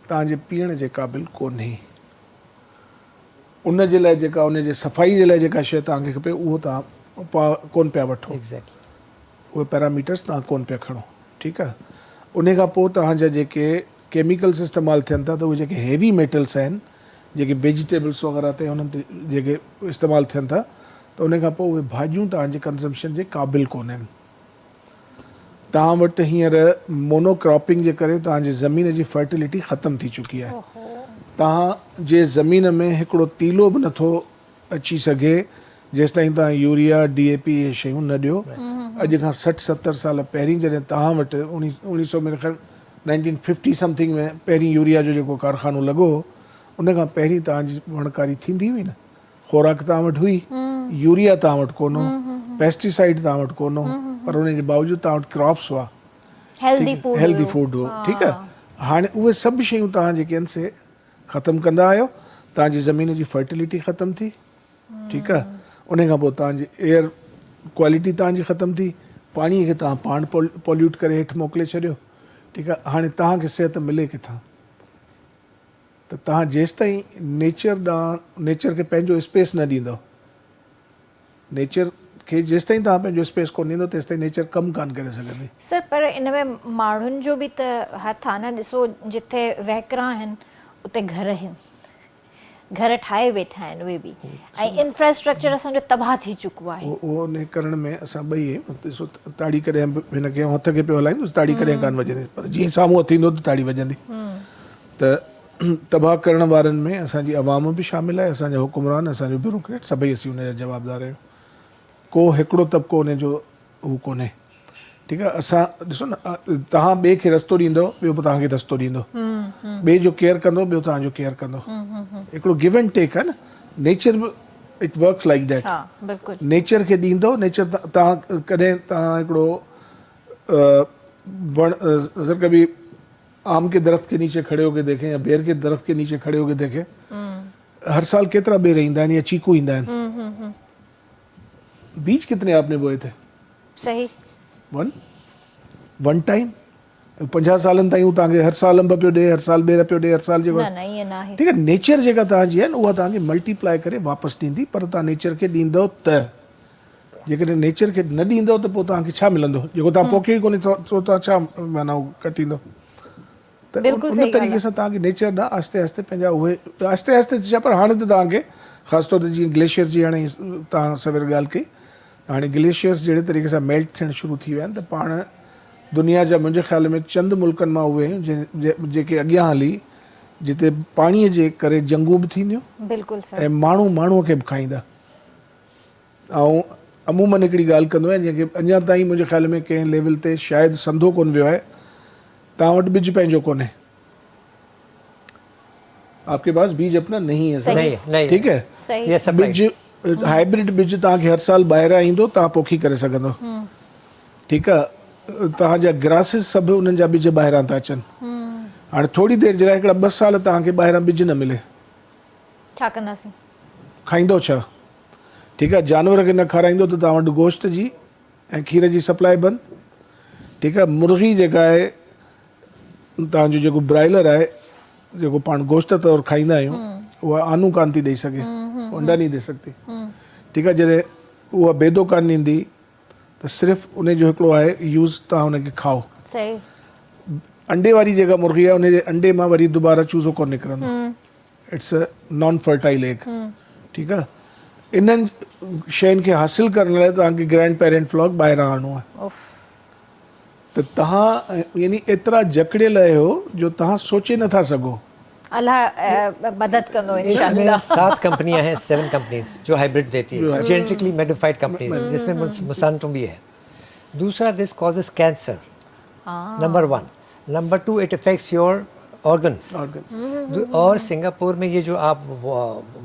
तव्हांजे पीअण जे क़ाबिल कोन्हे। उन जे लाइ जेका उन जे सफ़ाई जे लाइ जेका शइ तव्हांखे खपे उहो तव्हां कोन पिया वठो, एग्जैक्टली। उहे पैरामीटर्स तव्हां कोन पिया खणो, ठीकु आहे। उन खां पोइ तव्हांजा जेके केमिकल्स इस्तेमालु थियनि था त उहे जेके हेवी मेटल्स आहिनि, जेके वेजिटेबल्स वग़ैरह ते हुननि ते जेके इस्तेमालु थियनि था, त उन खां पोइ उहे भाॼियूं तव्हांजे कंज़म्पशन जे क़ाबिल कोन आहिनि। तव्हां वटि हींअर मोनोक्रॉपिंग जे करे तव्हांजी ज़मीन जी फर्टिलिटी ख़तमु थी चुकी आहे। तव्हां जे ज़मीन में हिकिड़ो तीलो बि नथो अची सघे जेसिताईं तव्हां यूरिया DAP इहे शयूं न ॾियो। अॼु खां 60-70 साल पहिरीं जॾहिं तव्हां वटि 1900 में 1950 समथिंग में पहिरीं यूरिया जो जेको कारखानो लॻो, उन खां पहिरीं तव्हांजी वणकारी थींदी हुई न। ख़ोराक तव्हां वटि हुई, यूरिया तव्हां वटि कोन हो, पेस्टिसाइड तव्हां वटि कोन हो, पर उन जे बावजूदि तव्हां वटि क्रॉप्स हुआ, हेल्दी फूड हो, ठीकु आहे। हाणे उहे सभु शयूं तव्हां जेके आहिनि से ख़तमु कंदा आहियो, तव्हांजी ज़मीन जी फर्टिलिटी ख़तमु थी, ठीकु आहे। उन खां पोइ तव्हांजी एयर क्वालिटी तव्हांजी ख़तमु थी, पाणीअ खे तव्हां पाण पॉल्यूट करे हेठि मोकिले छॾियो, ठीकु आहे। हाणे तव्हांखे सिहत मिले किथां? त तव्हां जेसिताईं नेचर खे पंहिंजो स्पेस न ॾींदव, नेचर खे जेसिताईं तव्हां पंहिंजो स्पेस कोन ॾींदव तेसिताईं नेचर कमु कान करे सघंदी। सर पर इन में माण्हुनि जो बि त हथु आहे न। ॾिसो जिथे वहकरा आहिनि उते घर आहिनि, घर ठाहे वेठा आहिनि उहे बि, ऐं इंफ्रास्ट्रक्चर असांजो तबाह थी चुको आहे। उहो उन करण में असां ॿई ॾिसो ताड़ी कॾहिं हिनखे हथ खे पियो हलाईंदुसि, ताड़ी कॾहिं कान वॼंदी, पर जीअं साम्हूं थींदो त ताड़ी वॼंदी। त तबाह करण वारनि में असांजी अवाम बि शामिल आहे, असांजा हुकुमरान, असांजो ब्यूरोक्रेट, सभई असीं हुनजा जवाबदार आहियूं। को हिकिड़ो तबिको उन जो हू कोन्हे, ठीकु आहे। असां ॾिसो न, तव्हां ॿिए खे रस्तो ॾींदो, ॿियो बि तव्हांखे रस्तो ॾींदो, ॿिए जो केयर कंदो, ॿियो तव्हांजो केयर कंदो। हिकिड़ो गिव एंड टेक आहे न। नेचर बि it works like that. Nature खे ॾींदो, नेचर तव्हां कॾहिं तव्हां हिकिड़ो वण अगरि कभी आम के दरख्त के नीचे खड़े होके देखें या बेर के दरख्त के नीचे खड़े होके देखें, हर साल केतिरा बेर ईंदा आहिनि या चीकू ईंदा आहिनि। बीज कितने आपने बोए थे? सही, वन टाइम। 50 सालनि ताईं तव्हांखे हर साल अंब पियो ॾे, हर साल बेर पियो ॾे, हर साल जेको ठीकु आहे। नेचर जेका तव्हांजी आहे न उहा तव्हांखे मल्टीप्लाए करे वापसि ॾींदी, पर तव्हां नेचर खे ॾींदव त। जेकॾहिं नेचर खे न ॾींदव त पोइ तव्हांखे छा मिलंदो? जेको तव्हां पोखे ई कोन्हे सो तव्हां छा माना कटींदो? त उन तरीक़े सां तव्हांखे नेचर ॾांहुं आहिस्ते आहिस्ते पंहिंजा उहे आहिस्ते आहिस्ते छा, पर हाणे त तव्हांखे ख़ासि तौर ते जीअं ग्लेशियर्स जी हाणे तव्हां सवेर ॻाल्हि कई, हाणे ग्लेशियर्स जहिड़े तरीक़े सां मेल्ट थियणु शुरू थी विया आहिनि त पाण दुनिया जा मुंहिंजे ख़्याल में चंद मुल्कनि मां उहे जेके अॻियां हली जिते पाणीअ जे करे जंगूं बि थींदियूं ऐं माण्हू माण्हूअ खे बि खाईंदा। ऐं अमूमन हिकिड़ी ॻाल्हि कंदो आहियां जंहिंखे अञा ताईं मुंहिंजे ख़्याल में कंहिं लेवल ते शायदि संदो कोन वियो आहे, तव्हां वटि ॿिज पंहिंजो कोन्हे, आपके पास बीज अपना नहीं है, ठीक है। ॿिज हाइब्रिड ॿिज तव्हांखे हर साल ॿाहिरां ईंदो, तव्हां पोखी करे सघंदो, ठीकु आहे। तव्हांजा ग्रासिस सभु उन्हनि जा ॿिज ॿाहिरां था अचनि। हाणे थोरी देरि जे लाइ हिकिड़ा 2 साल तव्हांखे ॿाहिरां ॿिज न मिले, छा कंदासीं? खाईंदो छा? ठीकु आहे। जानवर खे न खाराईंदो त तव्हां वटि गोश्त जी ऐं खीर जी सप्लाई बंदि, ठीकु आहे। मुर्गी जेका आहे तव्हांजो जेको ब्राइलर आहे, जेको पाण गोश्त तौरु खाईंदा आहियूं, उहा आनू कान थी ॾेई सघे, अंडा नहीं दे सकती, ठीकु आहे। जॾहिं उहा बेदो कान ॾींदी त सिर्फ़ु उन जो हिकिड़ो आहे यूज़, तव्हां हुनखे खाओ। अंडे वारी जेका मुर्गी आहे उनजे अंडे मां वरी दुबारा चूज़ो कोन निकिरंदो, it's a non fertile egg, ठीकु आहे। इन्हनि शयुनि खे हासिलु करण लाइ तव्हांखे ग्रैंड पेरेंट फ्लॉक ॿाहिरां आणणो आहे। त तव्हां यानी एतिरा जकड़ियल आहियो जो तव्हां सोचे नथा सघो। अल्लाह मदद कंदो इंशाअल्लाह। इसमें 7 कंपनियां हैं, 7 कंपनीज जो हाइब्रिड देती है, जेनेटिकली मॉडिफाइड कंपनीज, जिसमें मोसांटो भी है। दूसरा, this causes cancer, number 1। Number 2, it affects your organs. और सिंगापुर में ये जो आप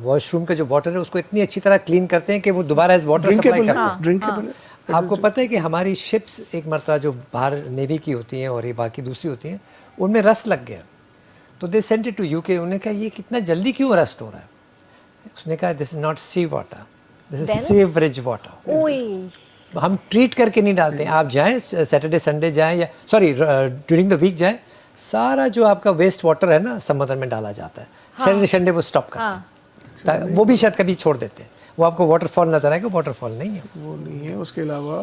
वॉशरूम का जो वाटर है उसको इतनी अच्छी तरह क्लीन करते हैं कि वो दोबारा एज वाटर सप्लाई करते हैं। आपको पता है कि हमारी शिप्स एक मरतबा जो बाहर नेवी की होती हैं और ये बाकी दूसरी होती हैं, उनमें रस्ट लग गया, तो they sent it to UK. उन्होंने कहा ये कितना जल्दी क्यों रस्ट हो रहा है? उसने कहा this is not sea water, this is sewerage water. हम ट्रीट करके नहीं डालते। आप जाएं सैटरडे संडे जाएं या सॉरी ड्यूरिंग द वीक जाएं, सारा जो आपका वेस्ट वाटर है ना समुद्र में डाला जाता है। सैटरडे संडे वो स्टॉप करते हैं, वो भी शायद कभी छोड़ देते हैं। वो आपको वाटरफॉल नजर आएगा, वाटरफॉल नहीं है वो नहीं है। उसके अलावा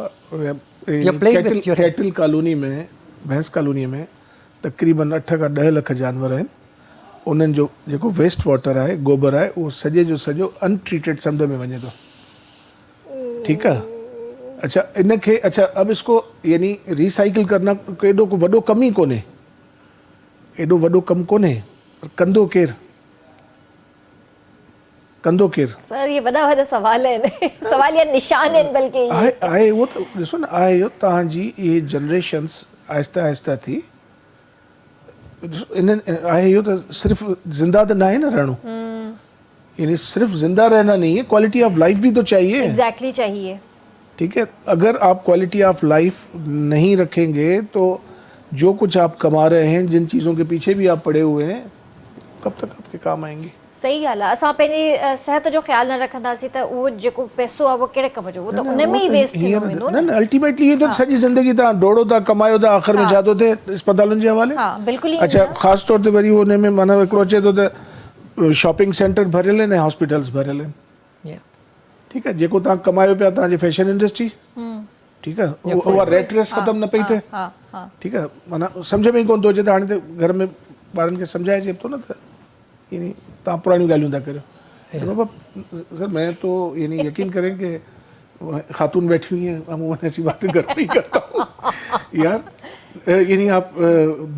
कैटल कॉलोनी में, भैंस कॉलोनी में तकरीबन 8 खां 10 लख जानवर आहिनि। उन्हनि जो जेको वेस्ट वाटर आहे, गोबर आहे, उहो सॼे जो सॼो अनट्रीटेड समुंड में वञे थो। ठीकु आहे। अच्छा इनखे, अच्छा अब इसको यानी रिसाइकिल करना एॾो को वॾो कमु ई कोन्हे, एॾो वॾो कमु कोन्हे, पर कंदो केरु, कंदो केरु? सर ये वॾा वॾा सवाल आहिनि, सवाल या निशान आहिनि बल्कि। आहे उहो त ॾिसो न, आहे इहो तव्हांजी इहे जनरेशन्स आहिस्ता आहिस्ता थी इन्हनि आहे इहो त सिर्फ़ु ज़िंदा त न आहे न रहणो, यानी सिर्फ जिंदा रहना नहीं है, क्वालिटी ऑफ लाइफ भी तो चाहिए। एग्जैक्टली चाहिए। ठीक है, अगर आप क्वालिटी ऑफ लाइफ नहीं रखेंगे तो जो कुछ आप कमा रहे हैं, जिन चीज़ों के पीछे भी आप पड़े हुए हैं, कब तक आपके काम आएंगी? सही ॻाल्हि आहे। असां पंहिंजी सिहत जो ख़्यालु न रखंदासीं त उहो जेको पैसो आहे उहो कहिड़े कम जो, उहो त उन में ई वेस्ट थी वेंदो न। अल्टीमेटली ये तो सॼी ज़िंदगी तव्हां डोड़ो था, कमायो था, आख़िर में छा थो थिए? अस्पतालुनि जे हवाले। हा बिल्कुलु ई। अच्छा ख़ासि तौर ते वरी उन में माना हिकिड़ो अचे थो त शॉपिंग सेंटर भरियल आहिनि ऐं हॉस्पिटल्स भरियल आहिनि। ठीकु आहे, जेको तव्हां कमायो पिया तव्हांजी फैशन इंडस्ट्री, ठीकु आहे, उहा रेट रेस ख़तमु न पई थिए। ठीकु आहे, माना सम्झ में ई कोन थो अचे त हाणे त घर में ॿारनि खे सम्झाइजे थो न त यानी तव्हां पुराणियूं ॻाल्हियूं था करियो। तो बाबा सर मैं तो यानी यकीन करें कि खातून बैठी हुई हैं, हम ऐसी बातें घर में ही करता हूँ यार। यानी आप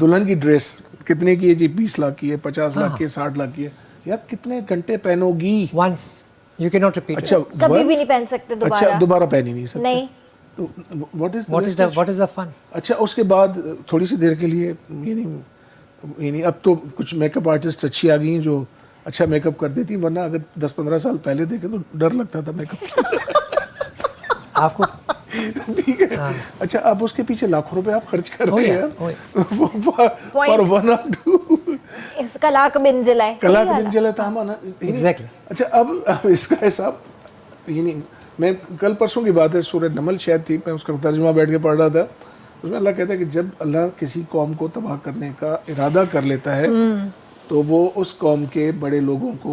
दुल्हन की ड्रेस कितने की है जी? 20 लाख की है, 50 लाख की है, 60 लाख की है। यार कितने घंटे पहनोगी? Once you can not repeat. अच्छा कभी भी नहीं पहन सकते दोबारा। अच्छा दोबारा पहन ही नहीं सकते। नहीं। तो व्हाट इज द फन? अच्छा उसके बाद थोड़ी सी देर के लिए यानी अब तो कुछ मेकअप आर्टिस्ट अच्छी आ गई हैं जो अच्छा मेकअप कर देती, वरना अगर 10-15 साल पहले देखें तो डर लगता था मेकअप आपको। ठीक है। अच्छा अब उसके पीछे लाखों रुपए आप खर्च कर रहे हैं और वन और टू इस कलाक बिन जलाए, कलाक बिन जलाए तामा ना। एग्जैक्टली। अच्छा अब इसका हिसाब यानी मैं कल परसों की बात है, सूरह नमल शायद थी, मैं उसका तर्जुमा बैठ के पढ़ रहा था। उसमें अल्लाह कहता है कि जब अल्लाह किसी कौम को तबाह करने का इरादा कर लेता है तो वो उस कौम के बड़े लोगों को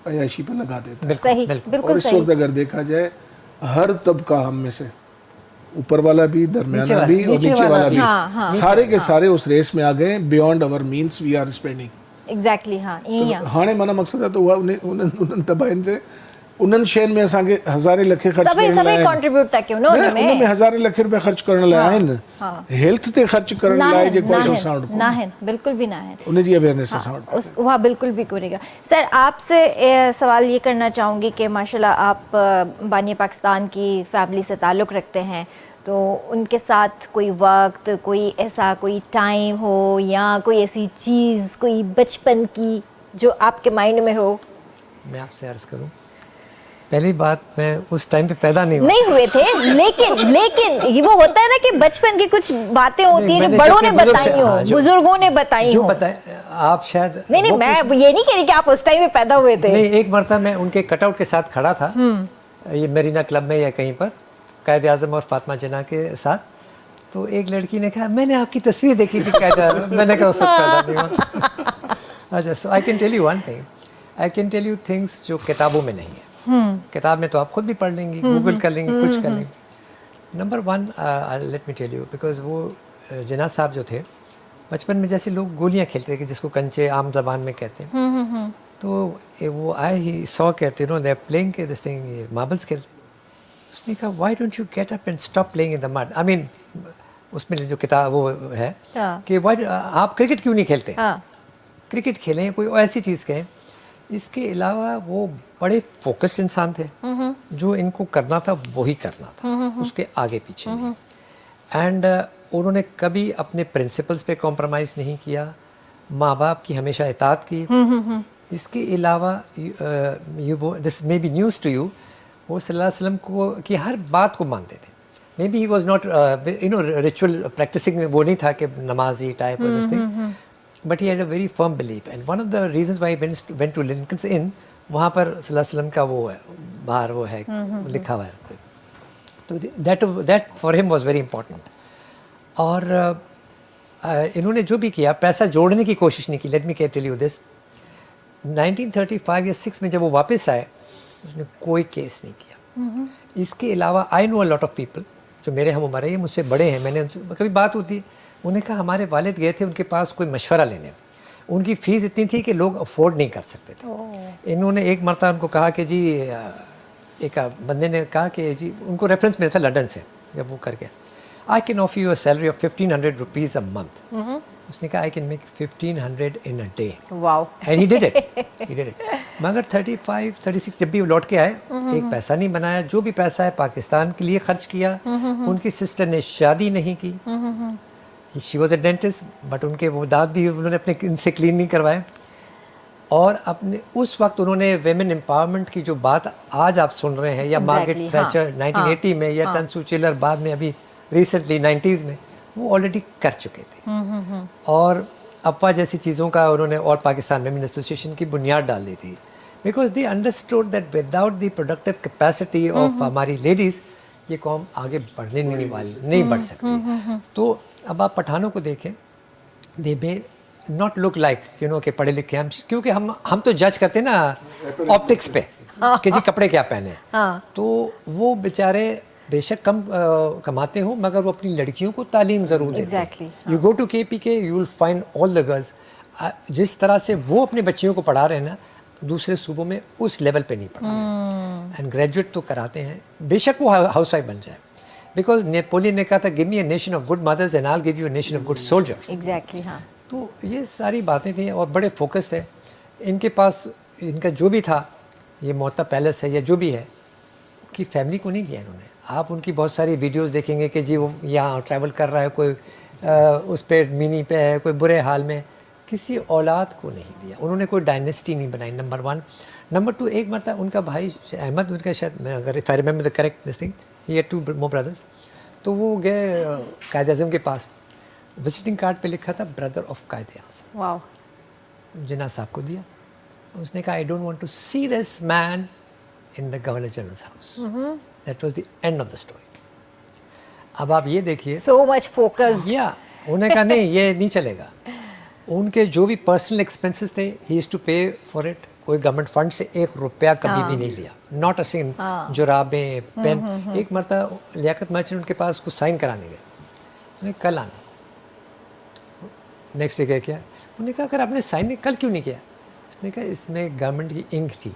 अयाशी पे लगा देता है। सही, बिल्कुल और इस वक्त अगर देखा जाए हर तबका हम में से, ऊपर वाला भी, दरमियाना भी और नीचे वाला भी, सारे के सारे उस रेस में आ गए। Beyond our means we are spending. Exactly. हाँ ईअं आहे। हाणे माना मक़सद आहे त उहा उन्हनि तबाहियुनि ते उन्हनि शयुनि में असांखे हज़ारे लखे ख़र्च करण लाइ, कंट्रीब्यूट था कयूं न उनमें हज़ारे लखे रुपया ख़र्च करण लाइ आहिनि। हेल्थ ते ख़र्च करण लाइ जेको साउंड ना है, बिल्कुल भी ना है। उनजी अवेयरनेस साउंड वहाँ बिल्कुल भी कोई। सर आपसे सवाल ये करना चाहूँगी कि माशाल्लाह आप बानी पाकिस्तान की फैमिली से ताल्लुक़ रखते हैं, तो उनके साथ कोई वक्त, कोई ऐसा कोई टाइम हो या कोई ऐसी चीज़, कोई बचपन की जो आपके माइंड में हो? मैं आपसे अर्ज़ करूं, पहली बात मैं उस टाइम पे पैदा नहीं हुए थे, लेकिन ये वो होता है ना कि बचपन की कुछ बातें होती हैं जो बड़ों ने बताई हो, बुजुर्गों ने बताई हो। जो बताए आप शायद नहीं मैं ये नहीं कह रही कि आप उस टाइम में पैदा हुए थे। नहीं, एक मरतबा मैं उनके कटआउट के साथ खड़ा था, ये मरीना क्लब में या कहीं पर, कायद आज़म और फातिमा जिन्ना के साथ। तो एक लड़की ने कहा मैंने आपकी तस्वीर देखी थी कायद आज़म। मैंने कहा उस वक्त पैदा नहीं हुआ। अच्छा, so I can tell you one thing, I can tell you things जो किताबों में नहीं है। किताब में तो आप खुद भी पढ़ लेंगी, गूगल कर लेंगी, कुछ कर लेंगी। Number one, let me tell you, because वो जिन्ना साहब जो थे, बचपन में जैसे लोग गोलियां खेलते थे जिसको कंचे आम जबान में कहते हैं, तो वो आए he saw cat you know they are playing के दिस थिंग, ये मार्बल्स खेलते। उसने कहा why don't you get up and stop playing in the mud. I mean उसमें जो किताब वो है कि व्हाई आप क्रिकेट क्यों नहीं खेलते? क्रिकेट खेलें, कोई ऐसी चीज़ कहें। इसके अलावा वो बड़े फोकस्ड इंसान थे, जो इनको करना था वही करना था, उसके आगे पीछे नहीं। एंड उन्होंने कभी अपने प्रिंसिपल्स पे कॉम्प्रोमाइज़ नहीं किया, माँ बाप की हमेशा इताअत की। इसके अलावा this may be news to you, वो सल्लल्लाहु अलैहि वसल्लम को की हर बात को मानते थे। Maybe he was not you know ritual practicing, वो नहीं था कि नमाजी टाइप और this thing, but he had a very firm belief. And one of the reasons why he went to Lincoln's Inn, वहाँ पर सल्लल्लाहु अलैहि वसल्लम का वो है बाहर वो है लिखा हुआ है, तो दैट फॉर हिम वाज वेरी इंपॉर्टेंट। और इन्होंने जो भी किया, पैसा जोड़ने की कोशिश नहीं की। Let me tell you this, 1935 या 6 में जब वो वापस आए, उसने कोई केस नहीं किया। इसके अलावा I know a lot of पीपल जो मेरे हम उम्र है, ये मुझसे बड़े हैं, मैंने उनसे कभी बात होती है, उन्हें कहा हमारे वालिद गए थे उनके पास कोई मशवरा लेने, उनकी फ़ीस इतनी थी कि लोग अफोर्ड नहीं कर सकते थे। इन्होंने एक मरतबा उनको कहा कि जी, एक बंदे ने कहा कि जी, उनको रेफरेंस मिला था लंदन से, जब वो कर गया, I can offer you a salary of 1500 rupees a month. उसने कहा I can make 1500 in a day. Wow. And he did it. मगर 35 36 जब भी वो लौट के आए, एक पैसा नहीं बनाया, जो भी पैसा है पाकिस्तान के लिए खर्च किया। उनकी सिस्टर ने शादी नहीं की, she was a dentist, but उनके वो दांत भी उन्होंने अपने इनसे क्लीन नहीं करवाए। और अपने उस वक्त उन्होंने वेमेन एम्पावरमेंट की जो बात आज आप सुन रहे हैं, या मार्गरेट थैचर 1980 में, या टंसू चिलर बाद में अभी रिसेंटली 90s में, वो ऑलरेडी कर चुके थे। और अफवाह जैसी चीज़ों का उन्होंने और पाकिस्तान वेमेन एसोसिएशन की बुनियाद डाल दी थी, because they understood that without the productive capacity of हमारी लेडीज़ ये कौम आगे बढ़ने नहीं बढ़ सकती। तो अब आप पठानों को देखें, they may not look like you know कि पढ़े लिखे हम, क्योंकि हम तो जज करते हैं ना ऑप्टिक्स पे कि जी कपड़े क्या पहने। तो वो बेचारे बेशक कम कमाते हो, मगर वो अपनी लड़कियों को तालीम ज़रूर देते हैं। You go to KPK, you will find all the girls, जिस तरह से वो अपने बच्चियों को पढ़ा रहे हैं ना, दूसरे सूबों में उस लेवल पे नहीं पढ़ा रहे। एंड ग्रेजुएट तो कराते हैं, बेशक वो हाउस वाइफ बन जाए, बिकॉज नेपोलियन ने कहा था give me a nation of good mothers and I will give U a nation of good soldiers. Exactly, हाँ। तो ये सारी बातें थी और बड़े फोकस थे इनके पास। इनका जो भी था, ये मोहत्ता पैलेस है या जो भी है, उनकी फैमिली को नहीं दिया इन्होंने। आप उनकी बहुत सारी वीडियोस देखेंगे कि जी वो यहाँ ट्रैवल कर रहा है, कोई उस पे मिनी पे है, कोई बुरे हाल में, किसी औलाद को नहीं दिया उन्होंने, कोई डायनेस्टी नहीं बनाई, नंबर 1। नंबर 2, एक मरतबा उनका भाई अहमद, उनका शायद, मैं अगर if I remember the correct this thing, he had 2 more brothers, तो वो गए कायद आज़म के पास, विजिटिंग कार्ड पे लिखा था brother of Quaid Azam. Wow. Jinnah साहब को दिया, उसने कहा I don't want to see this man in the governor generals house. That was the end of the story. अब आप ये देखिए, सो मच फोकस। या उन्होंने कहा नहीं, ये नहीं चलेगा। उनके जो भी पर्सनल एक्सपेंसेस थे, he is to pay for it. कोई गवर्नमेंट फंड से 1 रुपया कभी भी नहीं लिया, नॉट अ सिंग। जुराबें, पेन। एक मरतबा लियाकत मर्चेंट उनके पास कुछ साइन कराने गए, उन्हें कल आना। नेक्स्ट डे क्या, उन्होंने कहा अगर आपने साइन नहीं, कल क्यों नहीं किया? उसने कहा इसमें गवर्नमेंट की इंक थी।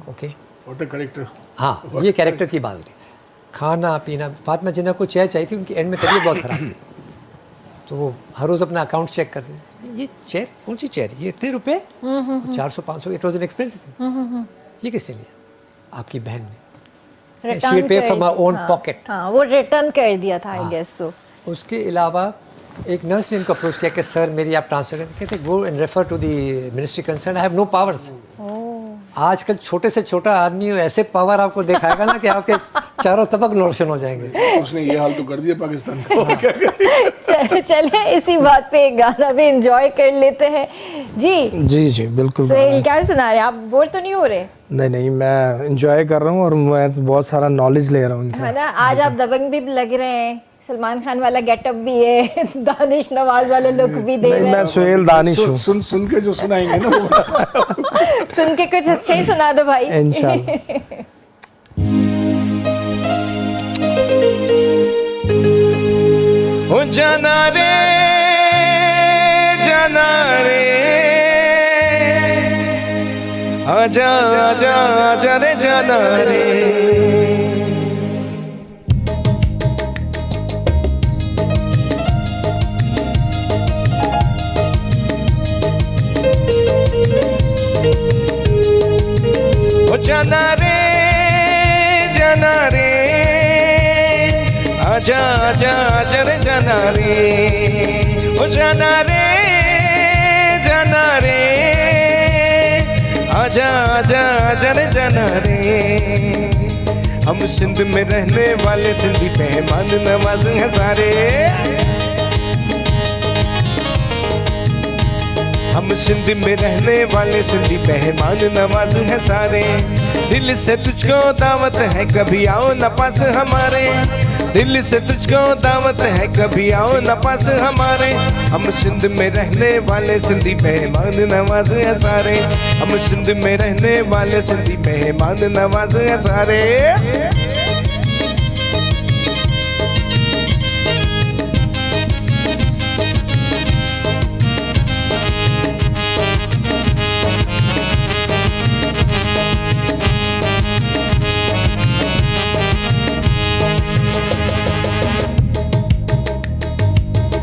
Okay, what a character. हाँ, ये कैरेक्टर की बात होती। खाना पीना, फातिमा जिन्ना को चाय चाहिए थी, उनकी एंड में तबीयत बहुत ख़राब थी, तो वो हर रोज़ अपना अकाउंट चेक करते थे। ये चेयर कौन सी चेयर, ये इतने रुपए, 400-500, इट वॉज एन एक्सपेंसिव। ये किसने लिया? आपकी बहन ने। She pay from her own pocket. हाँ, वो रिटर्न कर दिया था, आई गेस सो। उसके अलावा एक नर्स ने इनको अप्रोच किया कि सर मेरी आप ट्रांसफर करते, कहते go and refer to the ministry concern, I have no powers. आजकल छोटे से छोटा आदमी ऐसे पावर आपको दिखाएगा ना कि आपके चारों तबक रोशन हो जाएंगे। उसने ये हाल तो कर दिया पाकिस्तान को। चले इसी बात पे एक गाना भी एंजॉय कर लेते हैं। जी जी जी बिल्कुल। सही, क्या सुना रहे आप? बोर तो नहीं हो रहे? नहीं, मैं एंजॉय कर रहा हूँ और मैं बहुत सारा नॉलेज ले रहा हूँ इनसे, है ना। आज आप दबंग भी लग रहे हैं, सलमान खान वाला गेटअप भी है, दानिश नवाज वाला लुक भी दे रहे हैं। मैं सुहेल दानिश हूँ। सुन के जो सुनाएंगे ना वो सुन के कुछ अच्छे ही सुना दो भाई। इंशाल्लाह। ओ जाना रे आजा आजा आजा रे जाना रे। जाना रे आजा आजा आजा रे जाना रे। ओ जाना रे आजा आजा आजा रे जाना रे। हम सिंध में रहने वाले सिंधी मेहमान नवाज हैं सारे। हम सिंध में रहने वाले सिंधी मेहमान नवाज हैं सारे। दिल से तुझको दावत है कभी आओ न पास हमारे, दिल से तुझको दावत है कभी आओ न पास हमारे। हम सिंध में रहने वाले सिंधी मेहमान नवाज हैं सारे, हम सिंध में रहने वाले सिंधी मेहमान नवाज हैं सारे।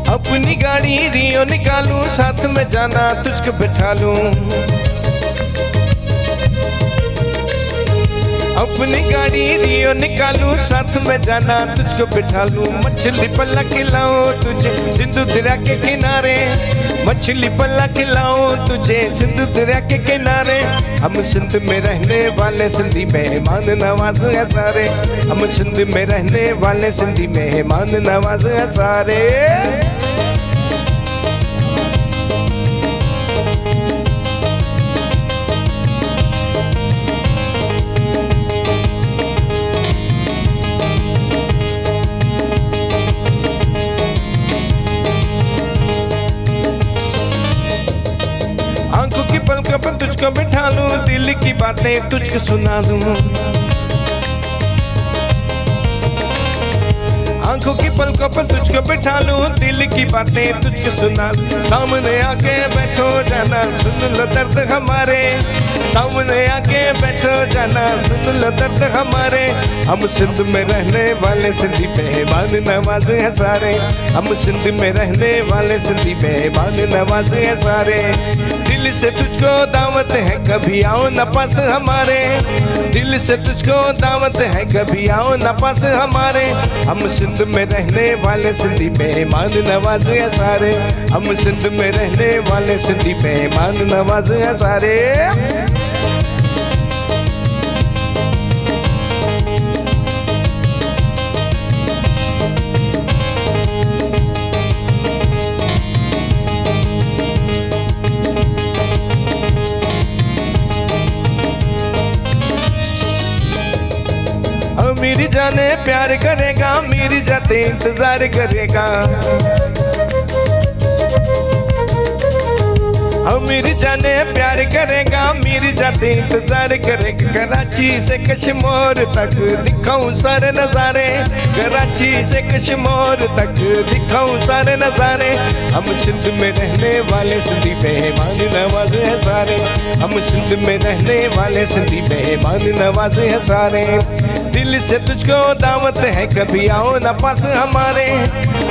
अपनी गाड़ी रियो निकालूं, साथ में जाना तुझको बिठा लूं। अपनी गाड़ी रियो निकालूं, साथ में जाना तुझको बिठा लूं। मछली पल्ला खिलाऊं तुझे सिंधु दरिया के किनारे, मछली पल्ला खिलाऊं तुझे सिंधु दरिया के किनारे। हम सिंध में रहने वाले सिंधी मेहमान नवाज हैं सारे, हम सिंध में रहने वाले सिंधी मेहमान नवाज हैं सारे। आंखों की पलकों पर तुझको बिठा लूं, दिल की बातें तुझको सुना दूं। आंखों की पलकों पर तुझको बिठा लूं, दिल की बातें तुझको सुना दूं। सामने आके बैठो जाना सुन लो दर्द हमारे, सामने आके बैठो जाना सुन लो दर्द हमारे। हम सिंध में रहने वाले सिंधी मेहमान नवाज हैं सारे, हम सिंध में रहने वाले सिंधी मेहमान नवाज हैं सारे। दिल से तुझको दावत है कभी आओ न पास हमारे, दिल से तुझको दावत है कभी आओ न पास हमारे। हम सिंध में रहने वाले सिंधी मेहमान नवाज हैं सारे, हम सिंध में रहने वाले सिंधी मेहमान नवाज हैं सारे। मेरी जाने प्यार करेगा, मेरी जाते इंतजार करेगा। मेरी जाने प्यार करेगा, मेरी जाते इंतजार करेगा। कराची से कश्मीर तक दिखाऊं सारे नजारे, कराची से कश्मीर तक दिखाऊं सारे नजारे। हम सिंध में रहने वाले सिंधी मेहमान नवाज हैं सारे, हम सिंध में रहने वाले सिंधी मेहमान नवाज हैं सारे। दिल से तुझको दावत है कभी आओ न पास हमारे,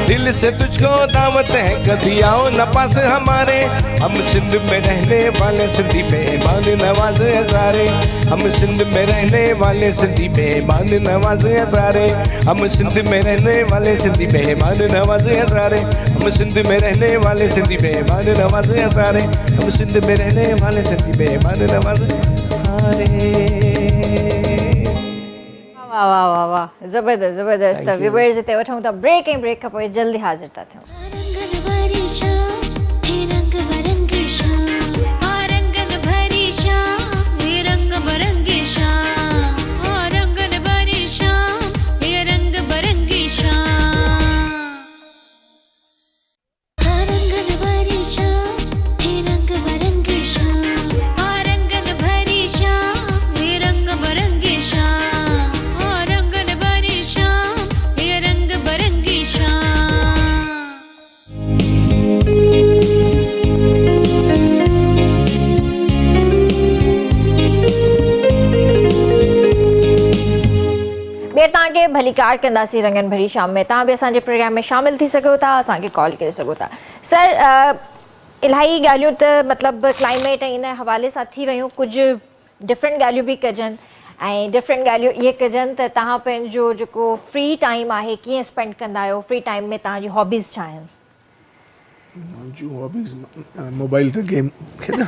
दिल से तुझको दावत है कभी आओ न पास हमारे। हम सिंध में रहने वाले सिंधी मेहमान नवाज हैं सारे, हम सिंध में रहने वाले सिंधी मेहमान नवाज हैं सारे। हम सिंध में रहने वाले सिंधी मेहमान नवाज हैं सारे, हम सिंध में रहने वाले सिंधी मेहमान नवाज हैं सारे, हम सिंध में रहने वाले सिंधी मेहमान नवाज सारे। वाह वाह वाह वाह, ज़बरदस्त ज़बरदस्त। व्यूअर्स हिते वठूं था ब्रेक, ऐं ब्रेक खां पोइ जल्दी हाज़िर था थियूं। तव्हांखे भलीकार कंदासीं रंगन भरी शाम में। तव्हां बि असांजे प्रोग्राम में शामिल थी सघो था, असांखे कॉल करे सघो था। सर, इलाही ॻाल्हियूं त मतिलबु क्लाइमेट ऐं इन हवाले सां थी वियूं, कुझु डिफरेंट ॻाल्हियूं बि कजनि ऐं डिफरेंट ॻाल्हियूं इहे कजनि त तव्हां पंहिंजो जेको फ्री टाइम आहे कीअं स्पेंड कंदा आहियो, फ्री टाइम में तव्हांजी हॉबीज़ छा आहिनि? जो हॉबीज मोबाइल ते गेम खेॾणु।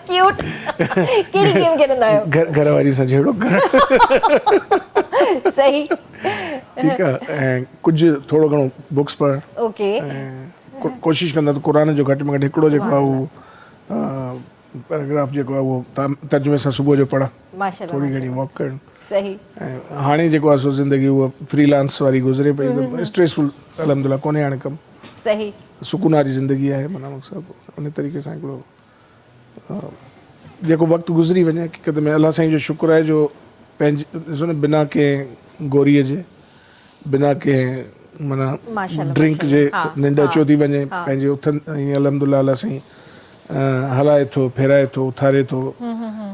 क्यूट। कहिड़ी गेम खेॾंदा आहियो? घर वारी सां जहिड़ो करणु। सही। ठीकु आहे। ऐं कुझु थोरो घणो बुक्स पढ़। ओके। कोशिशि कंदो त क़ुर जो घटि में घटि हिकिड़ो जेको आहे उहो पैराग्राफ जेको आहे उहो तर्जुमे सां सुबुह जो पढ़ा, माशाल्लाह थोरी घणी वॉक करणु। सही ऐं हाणे जेको आहे सो ज़िंदगी उहा फ्रीलांस वारी गुज़रे पई, त स्ट्रेसफुल अलहमदिल्ला कोन्हे हाणे कमु, सही सुकून वारी ज़िंदगी आहे। माना मक़सदु उन तरीक़े सां हिकिड़ो जेको वक़्तु गुज़री वञे, हक़ीक़त में अलाह साईं जो शुक्र आहे जो पंहिंजे ॾिसो न बिना कंहिं गोरीअ जे, बिना कंहिं माना माशाल्लाह, ड्रिंक जे हा, निंड अचो थी वञे, पंहिंजे उथनि ईअं अलहमदिल्ला अलाह साईं हलाए थो, फेराए थो, उथारे थो,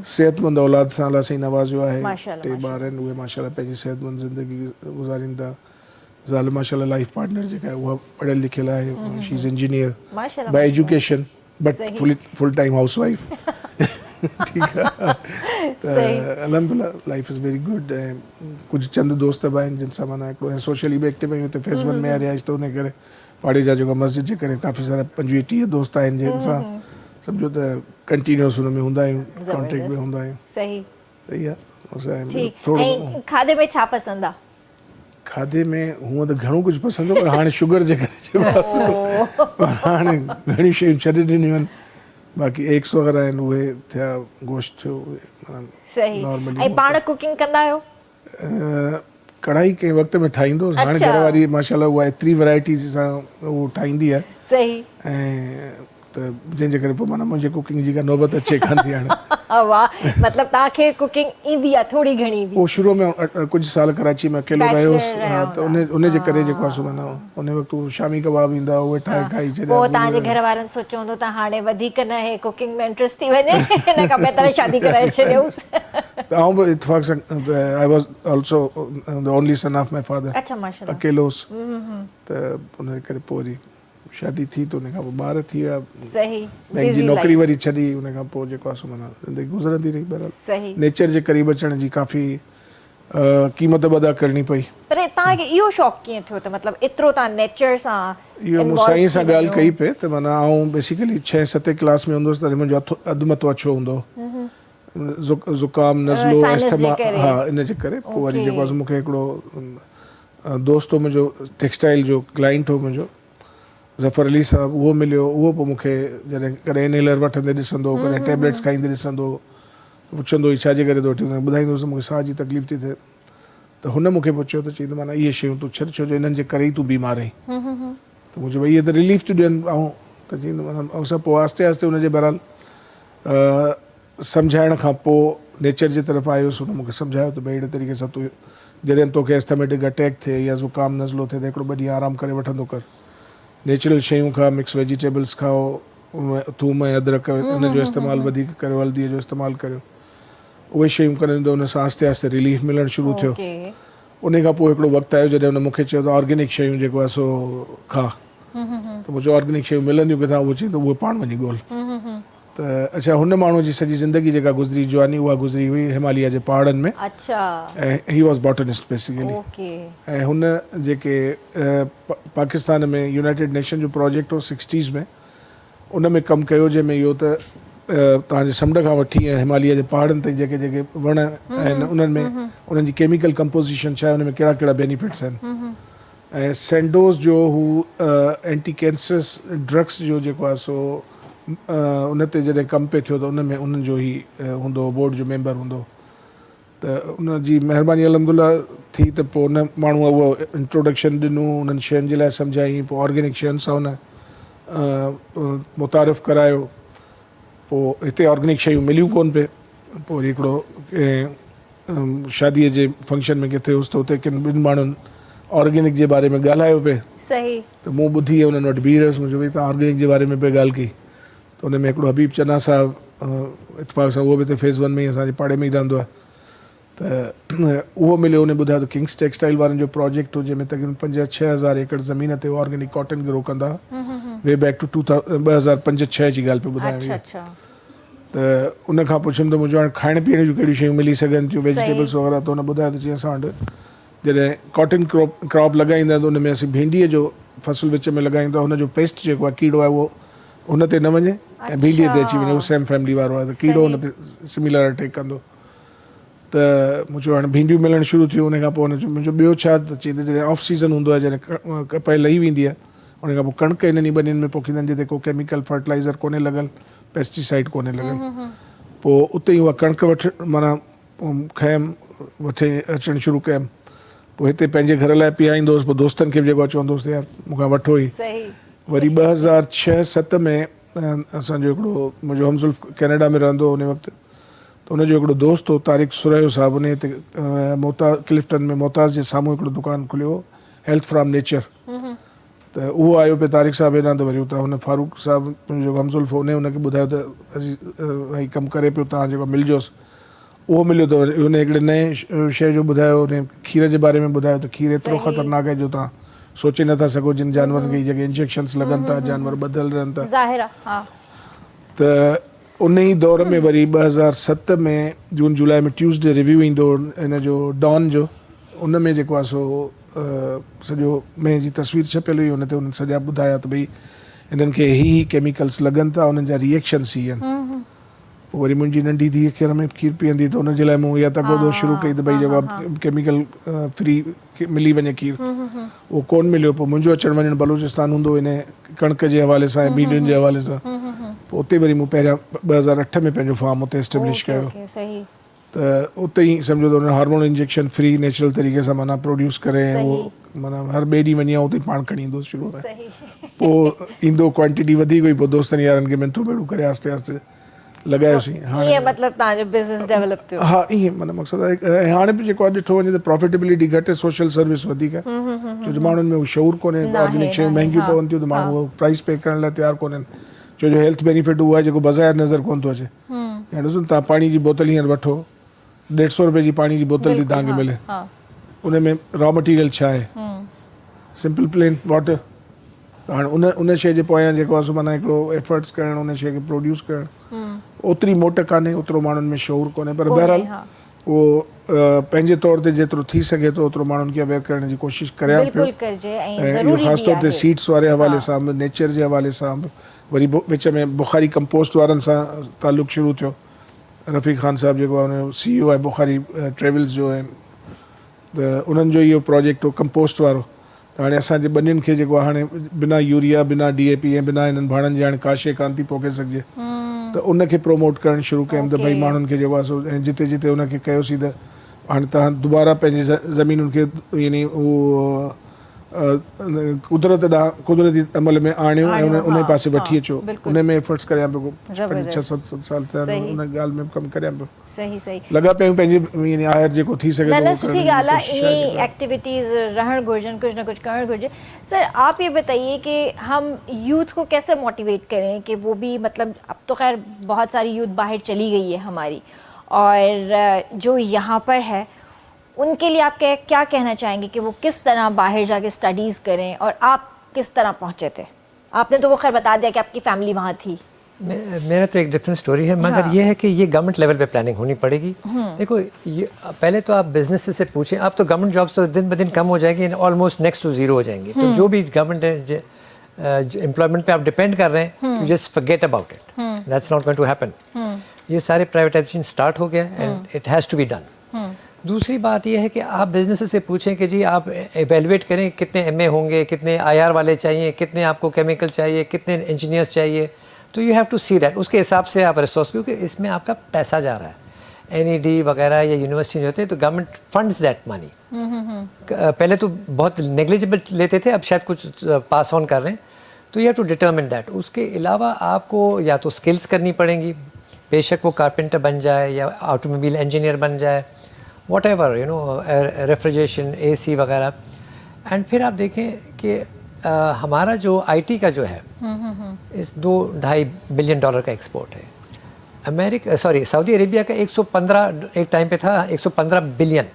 सेहतमंद औलाद सां अलाह साईं नवाज़ियो आहे। माशाल्लाह, टे ॿार आहिनि, उहे माशाल्लाह पंहिंजी सेहतमंद ज़िंदगी गुज़ारीनि था। ज़ाल माशाल्लाह लाइफ पार्टनर जेका आहे उहा पढ़ियल लिखियल आहे, शी इज़ इंजीनियर माशाल्लाह बाय एजुकेशन बट सही। Full time house wife. ठीकु आहे, त अलहमदिल्ला लाइफ इज़ वेरी गुड। ऐं कुझु चंद दोस्त बि आहिनि जिन सां माना हिकिड़ो ऐं सोशली बि एक्टिव आहियूं, हिते फेज़ 1 में रिहाइश त उन करे पाड़े जा जेको मस्जिद जे करे काफ़ी सारा 25-30 दोस्त आहिनि जिन सां सम्झो त कंटिन्यूस हुन में हूंदा आहियूं, कॉन्टेक्ट में हूंदा आहियूं। सही त इहा ठीक। थोरो ऐं खाधे में छा पसंद आहे? खाधे में हूअं त घणो कुझु पसंदि हो, पर हाणे शुगर जे करे जेको आहे सो हाणे घणी शयूं छॾे ॾिनियूं आहिनि। बाक़ी एग्स वग़ैरह आहिनि उहे थिया, गोश्त थियो, उहे सही। नॉर्मली ऐं पाण कुकिंग कंदा आहियो? कढ़ाई कंहिं वक़्त में ठाहींदो, हाणे अच्छा। घर वारी माशाल्लाह उहा एतिरी वैरायटी सां उहो ठाहींदी आहे, सही ऐं त जंहिंजे करे पोइ माना मुंहिंजे कुकिंग जी का नौबत अचे कान थी हाणे। वाह, मतलब तव्हांखे कुकिंग ईंदी आहे थोरी घणी बि? पोइ शुरू में कुझु साल कराची में अकेलो Bachelor रहियोसि, रहिया हा, त उन जे करे जेको आहे सो माना उन वक़्तु शामी कबाब ईंदा उहे ठाहे खाई पोइ छॾिया। तव्हांजे घर वारनि सोचियो हूंदो त हाणे वधीक न हे कुकिंग में इंट्रस्ट थी वञे, हिन खां बहितर शादी कराए छॾियोसि। त आउं बि इत्तेफ़ाक़ सां I was also the only son of my father, अच्छा माशाल्लाह। अकेलो हुउसि, त उन करे पोइ वरी शादी थी त उन खां पोइ ॿार थी विया, सही बैंक जी busy नौकिरी life। वरी छॾी, उन खां पोइ जेको आहे सो माना ज़िंदगी गुज़रंदी रही। बहरहाल सही। नेचर जे क़रीब अचण जी काफ़ी क़ीमत बि अदा करणी पई। पर तव्हांखे इहो शौक़ु कीअं थियो त मतलब एतिरो तव्हां नेचर सां इहो मूं involve साईं सां थी ॻाल्हि वञो? कई पिए त माना आउं बेसिकली 6-7 क्लास में हूंदोसि त मुंहिंजो अधु मथो अछो हूंदो, ज़ुकाम नज़लो साइनस जे अस्थमा, करे। हा इन जे करे। पोइ वरी Okay। जेको आहे मूंखे हिकिड़ो दोस्त हो मुंहिंजो, टेक्सटाइल जो क्लाइंट हो मुंहिंजो, ज़फ़र अली साहब, उहो मिलियो। उहो पोइ मूंखे जॾहिं कॾहिं इनहेलर वठंदे ॾिसंदो, कॾहिं टेबलेट्स खाईंदे ॾिसंदो, त पुछंदो हुई छाजे करे थो वठी, ॿुधाईंदुसि मूंखे साह जी तकलीफ़ थी थिए, त हुन मूंखे पुछियो त चई त माना इहे शयूं तूं छॾ, छो जो इन्हनि जे करे ई तूं बीमार आहीं। त मुंहिंजो भई इहे त रिलीफ थियूं ॾियनि, ऐं त चईंदो माना असां पोइ आहिस्ते आहिस्ते हुनजे बहरहाल सम्झाइण खां पोइ नेचर जे तरफ़ आयुसि। हुन मूंखे सम्झायो त भई अहिड़े तरीक़े सां तूं जॾहिं तोखे एस्थमेटिक अटैक थिए या ज़ुकाम नज़लो थिए त हिकिड़ो 2 ॾींहं आराम करे वठंदो कर, नेचुरल शयूं खा, मिक्स वेजिटेबल्स खाओ, थूम ऐं अदरक इन जो इस्तेमालु वधीक करियो, हल्दीअ जो इस्तेमालु करियो, उहे शयूं करनि त उन सां आहिस्ते आहिस्ते रिलीफ मिलणु शुरू थियो। Okay। उन खां पोइ हिकिड़ो वक़्तु आयो जॾहिं हुन मूंखे चयो त ऑर्गेनिक शयूं जेको आहे सो खा, त मुंहिंजो ऑर्गेनिक शयूं मिलंदियूं किथां, उहो चई त उहे पाण वञी ॻोल्हि। त अच्छा, हुन माण्हू जी सॼी ज़िंदगी जेका गुज़री जवानी, उहा गुज़री हुई हिमालय जे पहाड़नि में, अच्छा ऐं he was botanist basically. Okay. ऐं हुन जेके पाकिस्तान में यूनाइटेड नेशन जो प्रोजेक्ट हो 60s में, उन में कमु कयो, जंहिंमें इहो त तव्हांजे समुंड खां वठी ऐं हिमालय जे पहाड़नि ताईं जेके जेके वण आहिनि उन्हनि में उन्हनि जी केमिकल कंपोज़िशन छा आहे, उन में कहिड़ा कहिड़ा बेनिफिट्स आहिनि। ऐं सेंडोज़ जो हू एंटी कैंसरस ड्रग्स जो जेको आहे सो उन ते जॾहिं कमु पियो थियो त उन में उन्हनि जो ई हूंदो, बोर्ड जो मेंबर हूंदो, त उन जी महिरबानी अलहमदिल्ला थी। त पोइ उन माण्हूअ उहो इंट्रोडक्शन ॾिनो, उन्हनि शयुनि जे लाइ सम्झाई, पोइ ऑर्गेनिक शयुनि सां उन मुतारिफ़ करायो। पोइ हिते ऑर्गेनिक शयूं मिलियूं कोन पे, पोइ वरी हिकिड़ो शादीअ जे फंक्शन में किथे हुउसि त हुते किन 2 माण्हुनि ऑर्गेनिक जे बारे में ॻाल्हायो पिए, सही त मूं ॿुधी उन्हनि वटि बीह रहियुसि। मुंहिंजो भई तव्हां ऑर्गेनिक जे बारे में पिया ॻाल्हि कई, त उन में हिकिड़ो हबीब चन्ना साहब इत्तेफ़ाक़ सां उहो बि हिते फेज़ 1 में ई असांजे पाड़े में ई रहंदो आहे, त उहो मिलियो। उन ॿुधायो त किंग्स टेक्सटाइल वारनि जो प्रोजेक्ट हो, जंहिंमें तक़रीबन 5-6 हज़ार एकड़ ज़मीन ते ऑर्गेनिक कॉटन ग्रो कंदा, वे बैक टू 2005-6 जी ॻाल्हि पियो ॿुधायो। अच्छा अच्छा त उन खां पुछियुमि त मुंहिंजो हाणे खाइण पीअण जूं कहिड़ियूं शयूं मिली सघनि थियूं, वेजिटेबल्स वग़ैरह, त हुन ॿुधायो त जीअं असां वटि जॾहिं कॉटन क्रॉप लॻाईंदा आहिनि त उन में असीं भिंडीअ जो फसल विच में लॻाईंदा, हुनजो पेस्ट जेको आहे कीड़ो आहे उहो हुन ते न वञे ऐं भिंडीअ ते अची वञे, उहो सेम फैमिली वारो आहे, त कीड़ो हुन ते सिमिलर अटैक कंदो। त मुंहिंजो हाणे भिंडियूं मिलणु शुरू थियूं। उन खां पोइ मुंहिंजो ॿियो छा त चई त जॾहिं ऑफ सीज़न हूंदो आहे, जॾहिं कपहि लही वेंदी आहे, उन खां पोइ कणिक इन्हनि ॿनियुनि में पोखींदा आहिनि जिते को केमिकल फर्टिलाइज़र कोन्हे लॻल, पेस्टिसाइड कोन्हे लॻल। पोइ उते ई उहा कणिक माना खयमि, वठी अचणु शुरू कयमि। पोइ हिते पंहिंजे घर लाइ पीआईंदोसि, पोइ दोस्तनि खे बि जेको आहे चवंदोसि यार मूंखां वठो ई। वरी 2006-07 में असांजो हिकिड़ो मुंहिंजो हमज़ुल्फ कैनेडा में रहंदो हुन वक़्तु, त हुनजो हिकिड़ो दोस्त हो तारिक सुरैयो साहब, उन हिते क्लिफ्टन में मोहताज़ जे साम्हूं हिकिड़ो दुकानु खुलियो, हेल्थ फ्रॉम नेचर। त उहो आयो पे तारिक साहब हेॾां, त वरी उतां हुन फारूक साहब मुंहिंजो हमज़ुल्फ हुन हुनखे ॿुधायो त असीं भई कमु करे पियो, तव्हां जेको मिलजोसि। उहो मिलियो त वरी हुन हिकिड़े नए शइ जो ॿुधायो, हुन खीर जे बारे में ॿुधायो त खीर एतिरो ख़तरनाक आहे जो तव्हां सोचे नथा सघो, जिन जानवरनि खे जेके इंजेक्शन्स लॻनि था, जानवर ॿधल रहनि था। त उन ई दौर में वरी 2007 में जून जुलाई में ट्यूसडे रिव्यू ईंदो हिन जो डॉन जो, उन में जेको आहे सो सॼो में जी तस्वीर छपियल हुई, हुन ते उन्हनि सॼा ॿुधाया त भई हिननि खे ही केमिकल्स लॻनि था, उन्हनि जा रिएक्शन्स ही आहिनि। पोइ वरी मुंहिंजी नंढी धीअ खीर में खीर पीअंदी त हुनजे लाइ मूं इहा तगोदो शुरू कई त भई जेको केमिकल फ्री मिली वञे खीर, उहो कोन मिलियो। पोइ मुंहिंजो अचणु वञणु बलूचिस्तान हूंदो हिन कणिक जे हवाले सां, बीडियुनि जे हवाले सां। पोइ उते वरी मूं पहिरियां 2008 में पंहिंजो फार्म उते एस्टेब्लिश कयो। त उते ई सम्झो त हुन हार्मोन इंजेक्शन फ्री नेचुरल तरीक़े सां माना प्रोड्यूस करे, उहो माना हर ॿिए ॾींहुं वञी उते पाण खणी ईंदोसि शुरू में। पोइ ईंदो क्वांटिटी वधीक हुई, पोइ दोस्तनि यारनि खे मिंथो मेड़ू करे आस्ते आस्ते लॻायोसीं। हाणे मतलब तव्हांजो बिज़नेस डेवलप थियो? हा, ईअं माना मक़सदु आहे। हाणे बि जेको आहे ॾिठो वञे त प्रॉफिटेबिलिटी घटि आहे, सोशल सर्विस वधीक आहे, छो जो माण्हुनि में उहो शऊर कोन्हे। ऑर्गेनिक शयूं महांगियूं पवनि थियूं त माण्हू उहो प्राइस पे करण लाइ तयारु कोन्हनि, छो जो हेल्थ बेनिफिट उहो आहे जेको बाज़ारि नज़र कोन थो अचे। हाणे ॾिसो तव्हां पाणी जी बोतल हींअर वठो, 150 रुपए जी पाणी जी बोतल थी तव्हांखे मिले, उन में रॉ मटीरियल छा आहे? Simple plain water. हाणे उन शइ जे पोयां जेको आहे सो माना हिकिड़ो एफर्ट्स करणु, उन शइ खे प्रोड्यूस करणु, ओतिरी मोट कान्हे, ओतिरो माण्हुनि में शऊर कोन्हे। पर बहरहाल उहो पंहिंजे तौर ते जेतिरो थी सघे थो ओतिरो माण्हुनि खे अवेयर करण जी कोशिशि करियां पियो। ऐं ख़ासि तौर ते सीड्स वारे हवाले सां, नेचर जे हवाले सां। वरी विच में बुखारी कंपोस्ट वारनि सां तालुक़ु शुरू थियो। रफ़ीक ख़ान साहब जेको आहे हुन CEO आहे बुखारी ट्रेवल्स जो, ऐं त उन्हनि जो इहो प्रोजेक्ट हो कंपोस्ट वारो। त हाणे असांजे ॿनियुनि खे जेको आहे हाणे बिना यूरिया, बिना DAP ऐं बिना हिननि भाड़नि जे हाणे का शइ कान थी पोखे सघिजे, त उनखे प्रोमोट करणु शुरू कयमि त भई माण्हुनि खे जेको आहे सो, ऐं जिते जिते उनखे कयोसीं त हाणे तव्हां दुबारा पंहिंजी ज़मीनुनि खे यानी उहो कुदरती अमल में आणियो ऐं उन पासे वठी अचो। उन में एफर्ट्स करियां पियो, 6-7 साल थिया उन ॻाल्हि में कमु करियां पियो। लॻा पियूं पंहिंजी यानी आयर जेको थी सघे तो सुठी ॻाल्हि आहे। ईअं एक्टिविटीज़ रहण घुर्जनि, कुछ ना कुछ करण घुर्जे। सर आप ये बताइए कि हम यूथ को कैसे मोटिवेट करें कि वो भी, मतलब अब तो खैर बहुत सारी यूथ बाहर चली गई है हमारी, और जो यहाँ पर है उनके लिए आप क्या कहना चाहेंगे कि वो किस तरह बाहर जाके स्टडीज़ करें, और आप किस तरह पहुँचे थे? आपने तो वो खैर बता दिया कि आपकी फैमिली वहाँ थी। मेरा तो एक डिफरेंट स्टोरी है, मगर ये है कि ये गवर्नमेंट लेवल पे प्लानिंग होनी पड़ेगी। देखो पहले तो आप बिजनेस से पूछें, अब तो गवर्नमेंट जॉब्स तो दिन ब दिन कम हो जाएंगी, ऑलमोस्ट नेक्स्ट टू जीरो हो जाएंगी। तो जो भी गवर्नमेंट एम्प्लॉयमेंट पे आप डिपेंड कर रहे हैं, you just forget about it, that's not going to happen. ये सारे प्राइवेटाइजेशन स्टार्ट हो गया and it has to be done. दूसरी बात यह है कि आप बिजनेस से पूछें कि जी आप एवेलुएट करें कितने MA होंगे, कितने IR वाले चाहिए, कितने आपको केमिकल चाहिए, कितने इंजीनियर्स चाहिए, तो you have to see that. उसके हिसाब से आप रिसोर्स, क्योंकि इसमें आपका पैसा जा रहा है। NED वगैरह या यूनिवर्सिटी जो होते हैं तो गवर्नमेंट फंड्स दैट मनी। पहले तो बहुत नेग्लिजिबल लेते थे, अब शायद कुछ पास ऑन कर रहे हैं। तो you have to determine that. उसके अलावा आपको या तो स्किल्स करनी पड़ेंगी, बेशक वो कारपेंटर बन जाए या ऑटोमोबाइल इंजीनियर बन जाए, whatever, you know, refrigeration, AC वगैरह। एंड फिर आप देखें कि हमारा जो IT का जो है इस $2-2.5 बिलियन का एक्सपोर्ट है। सऊदी अरेबिया का 115 एक टाइम पे था, $115 बिलियन,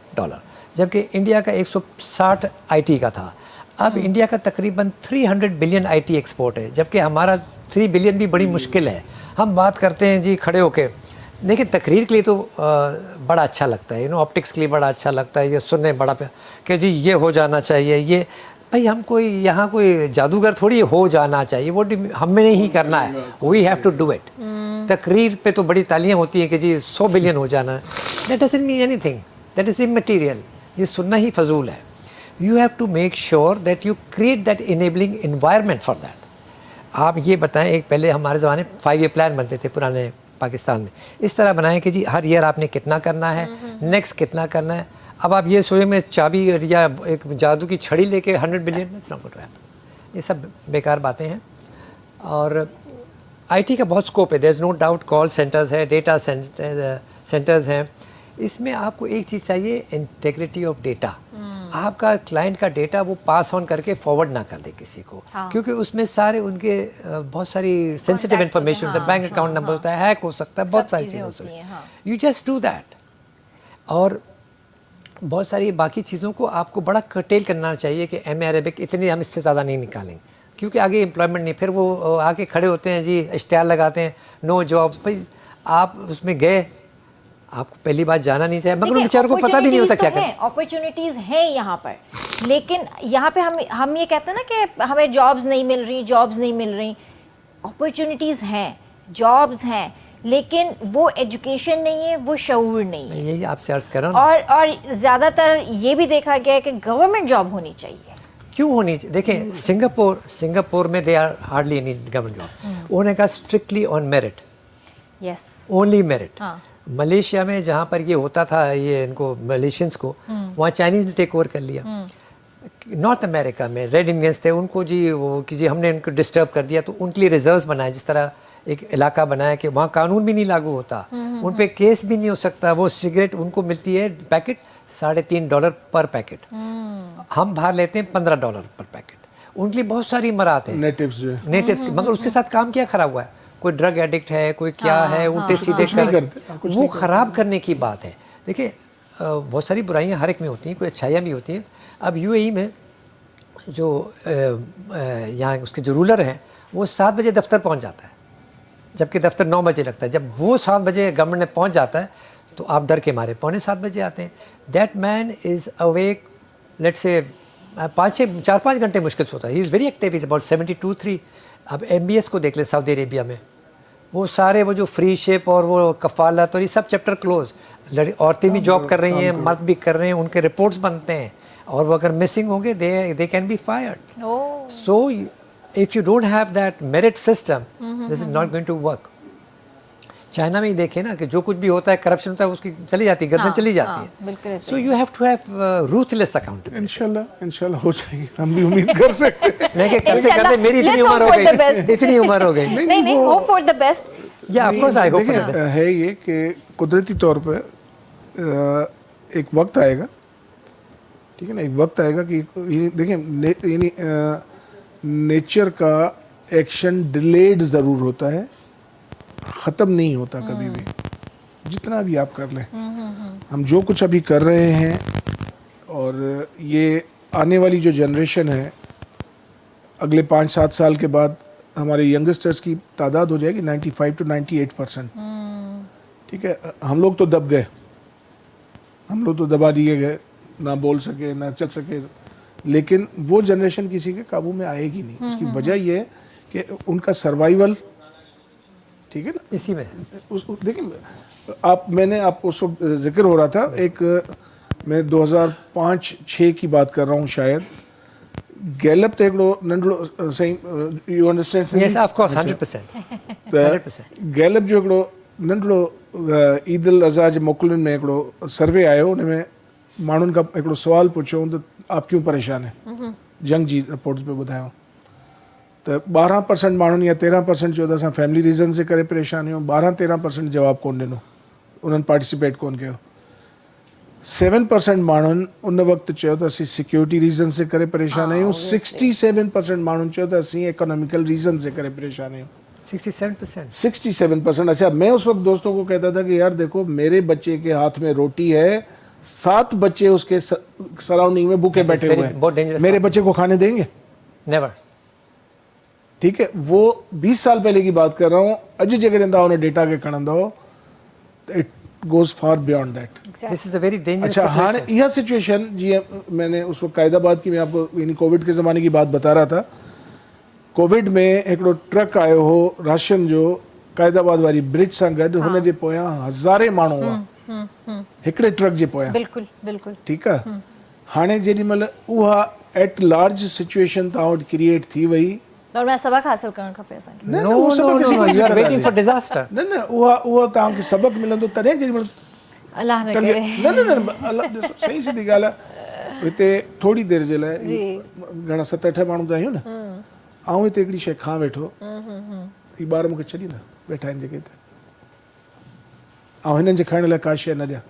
जबकि इंडिया का 160 IT का था। अब इंडिया का तकरीबन 300 बिलियन IT एक्सपोर्ट है, जबकि हमारा 3 बिलियन भी बड़ी मुश्किल है। हम बात करते हैं जी खड़े होके, देखिए तकरीर के लिए तो बड़ा अच्छा लगता है, ऑप्टिक्स के लिए बड़ा अच्छा लगता है, ये सुनने बड़ा कि जी ये हो जाना चाहिए, ये भाई हम कोई यहाँ कोई जादूगर थोड़ी हो जाना चाहिए, वो हमें नहीं करना है, we have to do it. तकरीर पे तो बड़ी तालियां होती हैं कि जी 100 बिलियन हो जाना है, that doesn't mean anything, that is इमैटेरियल, ये सुनना ही फजूल है। You have to make sure that you create that enabling environment for that. आप ये बताएं, एक पहले हमारे ज़माने 5 ईयर प्लान बनते थे पुराने पाकिस्तान में, इस तरह बनाएं कि जी हर ईयर आपने कितना करना है, नेक्स्ट कितना करना है. अब आप ये सोचे मैं चाबी या एक जादू की छड़ी लेके 100 billion, that's not going to happen. ये सब बेकार बातें हैं. और आईटी का बहुत स्कोप है, there is no doubt. Call centres है, डेटा सेंटर्स हैं. इसमें आपको एक चीज़ चाहिए, इंटेग्रिटी ऑफ डेटा. आपका क्लाइंट का डेटा वो पास ऑन करके फॉरवर्ड ना कर दे किसी को, क्योंकि उसमें सारे उनके बहुत सारी सेंसिटिव इन्फॉर्मेशन होता है, बैंक अकाउंट नंबर होता है, हैक हो सकता है, बहुत सारी चीज़ें हो सकती हैं. You just do that. और बहुत सारी बाकी चीज़ों को आपको बड़ा कर्टेल करना चाहिए कि एम अरेबिक इतने हम इससे ज़्यादा नहीं निकालेंगे, क्योंकि आगे एम्प्लॉयमेंट नहीं. फिर वो आके खड़े होते हैं जी, इश्तिहार लगाते हैं, नो जॉब्स. भाई आप उसमें गए, आपको पहली बात जाना नहीं चाहिए, मगर उन बेचारों को पता भी नहीं होता क्या करें. अपॉर्चुनिटीज हैं यहाँ पर, लेकिन यहाँ पे हम ये कहते हैं ना कि हमें जॉब्स नहीं मिल रही. अपॉर्चुनिटीज हैं, जॉब्स हैं, लेकिन वो एजुकेशन नहीं है, वो शऊर नहीं है. यही आपसे अर्ज कर रहा हूँ. और ज़्यादातर ये भी देखा गया है कि गवर्नमेंट जॉब होनी चाहिए. क्यों होनी चाहिए? देखें, सिंगापुर में they are hardly any government job. उन्होंने कहा strictly on merit, Yes, only merit. Malaysia में जहाँ पर ये होता था, ये इनको मलेशियंस को, वहाँ चाइनीज़ ने टेक ओवर कर लिया. नॉर्थ अमेरिका में रेड इंडियंस थे, उनको जी वो कि जी हमने इनको डिस्टर्ब कर दिया, तो उनके लिए रिजर्व्स बनाए, जिस तरह एक इलाका बनाया कि वहाँ कानून भी नहीं लागू होता, उन पे केस भी नहीं हो सकता. वो सिगरेट उनको मिलती है पैकेट $3.5 पर पैकेट, हम बाहर लेते हैं $15 पर पैकेट. उनके लिए बहुत सारी इमारत हैं नेटिव्स की, मगर उसके साथ काम क्या खराब हुआ है? कोई ड्रग एडिक्ट है, कोई क्या है, उल्टे सीधे कर वो ख़राब करने की बात है. देखिए बहुत सारी बुराइयां हर एक में होती हैं, कोई अच्छाइयाँ भी होती हैं. अब यूएई में जो यहाँ उसके जो रूलर हैं, वो 7 बजे दफ्तर पहुँच जाता है, जबकि दफ्तर 9 बजे लगता है. जब वो 7 बजे गवर्नमेंट में पहुँच जाता है, तो आप डर के मारे 7:15 बजे आते हैं. That man is awake, late से 4-5 घंटे मुश्किल से होता है. He is very active, is about 72-3. अब MBS को देख ले सऊदी अरेबिया में, वो सारे वो जो फ्री शिप और वो कफालत और ये सब चैप्टर क्लोज. औरतें भी जॉब कर रही हैं, मर्द भी कर रहे हैं, उनके रिपोर्ट्स बनते हैं, और वो अगर मिसिंग होंगे they can be fired. So if you don't have that merit system, this is not going to work. China में ही देखें ना कि जो कुछ भी होता है, करप्शन होता है, उसकी चली जाती है, गर्दन चली जाती है. So you have to have ruthless accountability. इंशाल्लाह हो जाएगी, हम भी उम्मीद कर सकते हैं. लेकिन करते करते मेरी इतनी उम्र हो गई. नहीं, होप फॉर द बेस्ट. या of course I hope for the best. है ये कि कुदरती तौर पे एक वक्त आएगा, ठीक है ना, एक वक्त आएगा कि देखिए नेचर का एक्शन डिलेड ज़रूर होता है, ख़त्म नहीं होता कभी भी, जितना भी आप कर लें. हम जो कुछ अभी कर रहे हैं, और ये आने वाली जो जनरेशन है, अगले 5-7 साल के बाद हमारे यंगस्टर्स की तादाद हो जाएगी 95 to 98%. ठीक है, हम लोग तो दब गए, हम लोग तो दबा दिए गए, ना बोल सके ना चल सके. लेकिन वो जनरेशन किसी के काबू में आएगी नहीं. उसकी वजह ये है कि उनका सर्वाइवल, ठीक है ना, इसी में देखिए मैंने आपको उस वक्त जिक्र हो रहा था, मैं 2005-6 की बात कर रहा हूँ शायद. गैलप ते हिकिड़ो नंढड़ो सही, U understand? Yes of course, 100%. Gallup जो हिकिड़ो नंढड़ो ईद उल अज़हा जे मोकिलुनि में हिकिड़ो सर्वे आयो, हुन में माण्हुनि खां हिकिड़ो सुवाल पुछियो त आप क्यों परेशान है, जंग जी रिपोर्ट्स पे ॿुधायो. तो 12% माण्हुनि या 13% चयो त असां फैमिली रीज़न से करे परेशान आहियूं. 12-13% जवाब कोन ॾिनो, उन्हनि पार्टिसिपेट कोन कयो. 7% माण्हुनि उन वक़्तु चयो त असीं सिक्योरिटी रीज़न से करे परेशान आहियूं. 67% माण्हुनि चयो त असीं इकोनॉमिकल रीज़न से करे परेशान आहियूं. 67%. अच्छा, मैं उस वक्त दोस्तों को कहता था कि यार देखो, मेरे बच्चे के हाथ में रोटी है, 7 बच्चे उसके सराउंडिंग में भूखे बैठे हुए हैं, मेरे बच्चे को खाने देंगे? नेवर. ठीक है, वो 20 साल पहले की बात कर रहा हूँ. अॼु जेकॾहिं उन डेटा खे खणंदो, it goes far beyond that. This is a very dangerous. अच्छा, हाँ, यह सिचुएशन जीअं मैंने उस वक्त कायदाबाद की, मैं आपको यानी कोविड के ज़माने की बात बता रहा था. कोविड में हिकिड़ो ट्रक आयो हो राशन जो, कायदाबाद वारी ब्रिज सां गॾु, हुन जे पोयां हज़ारे माण्हू हुआ, हिकिड़े ट्रक जे पोयां. बिल्कुलु. ठीकु आहे. हाणे जेॾीमहिल उहा एट लार्ज सिचुएशन तव्हां वटि क्रिएट थी वई और मैं सबक हासिल करणु खपे असांखे। न No, उहो no, सबक no, असीं no, कीअं you are कंदासीं? waiting for disaster. न उहा तव्हांखे सबक मिलंदो तॾहिं जेॾीमहिल अल्लाह न तंगे करे। न अलाह ॾिसो सही सिधी ॻाल्हि आहे हिते थोरी देरि जे लाइ घणा 7-8 माण्हू त आहियूं न ऐं हिते हिकिड़ी शइ खां वेठो ही ॿार मूंखे छॾींदा वेठा आहिनि जेके हिते ऐं हिननि जे खाइण लाइ का शइ न ॾियां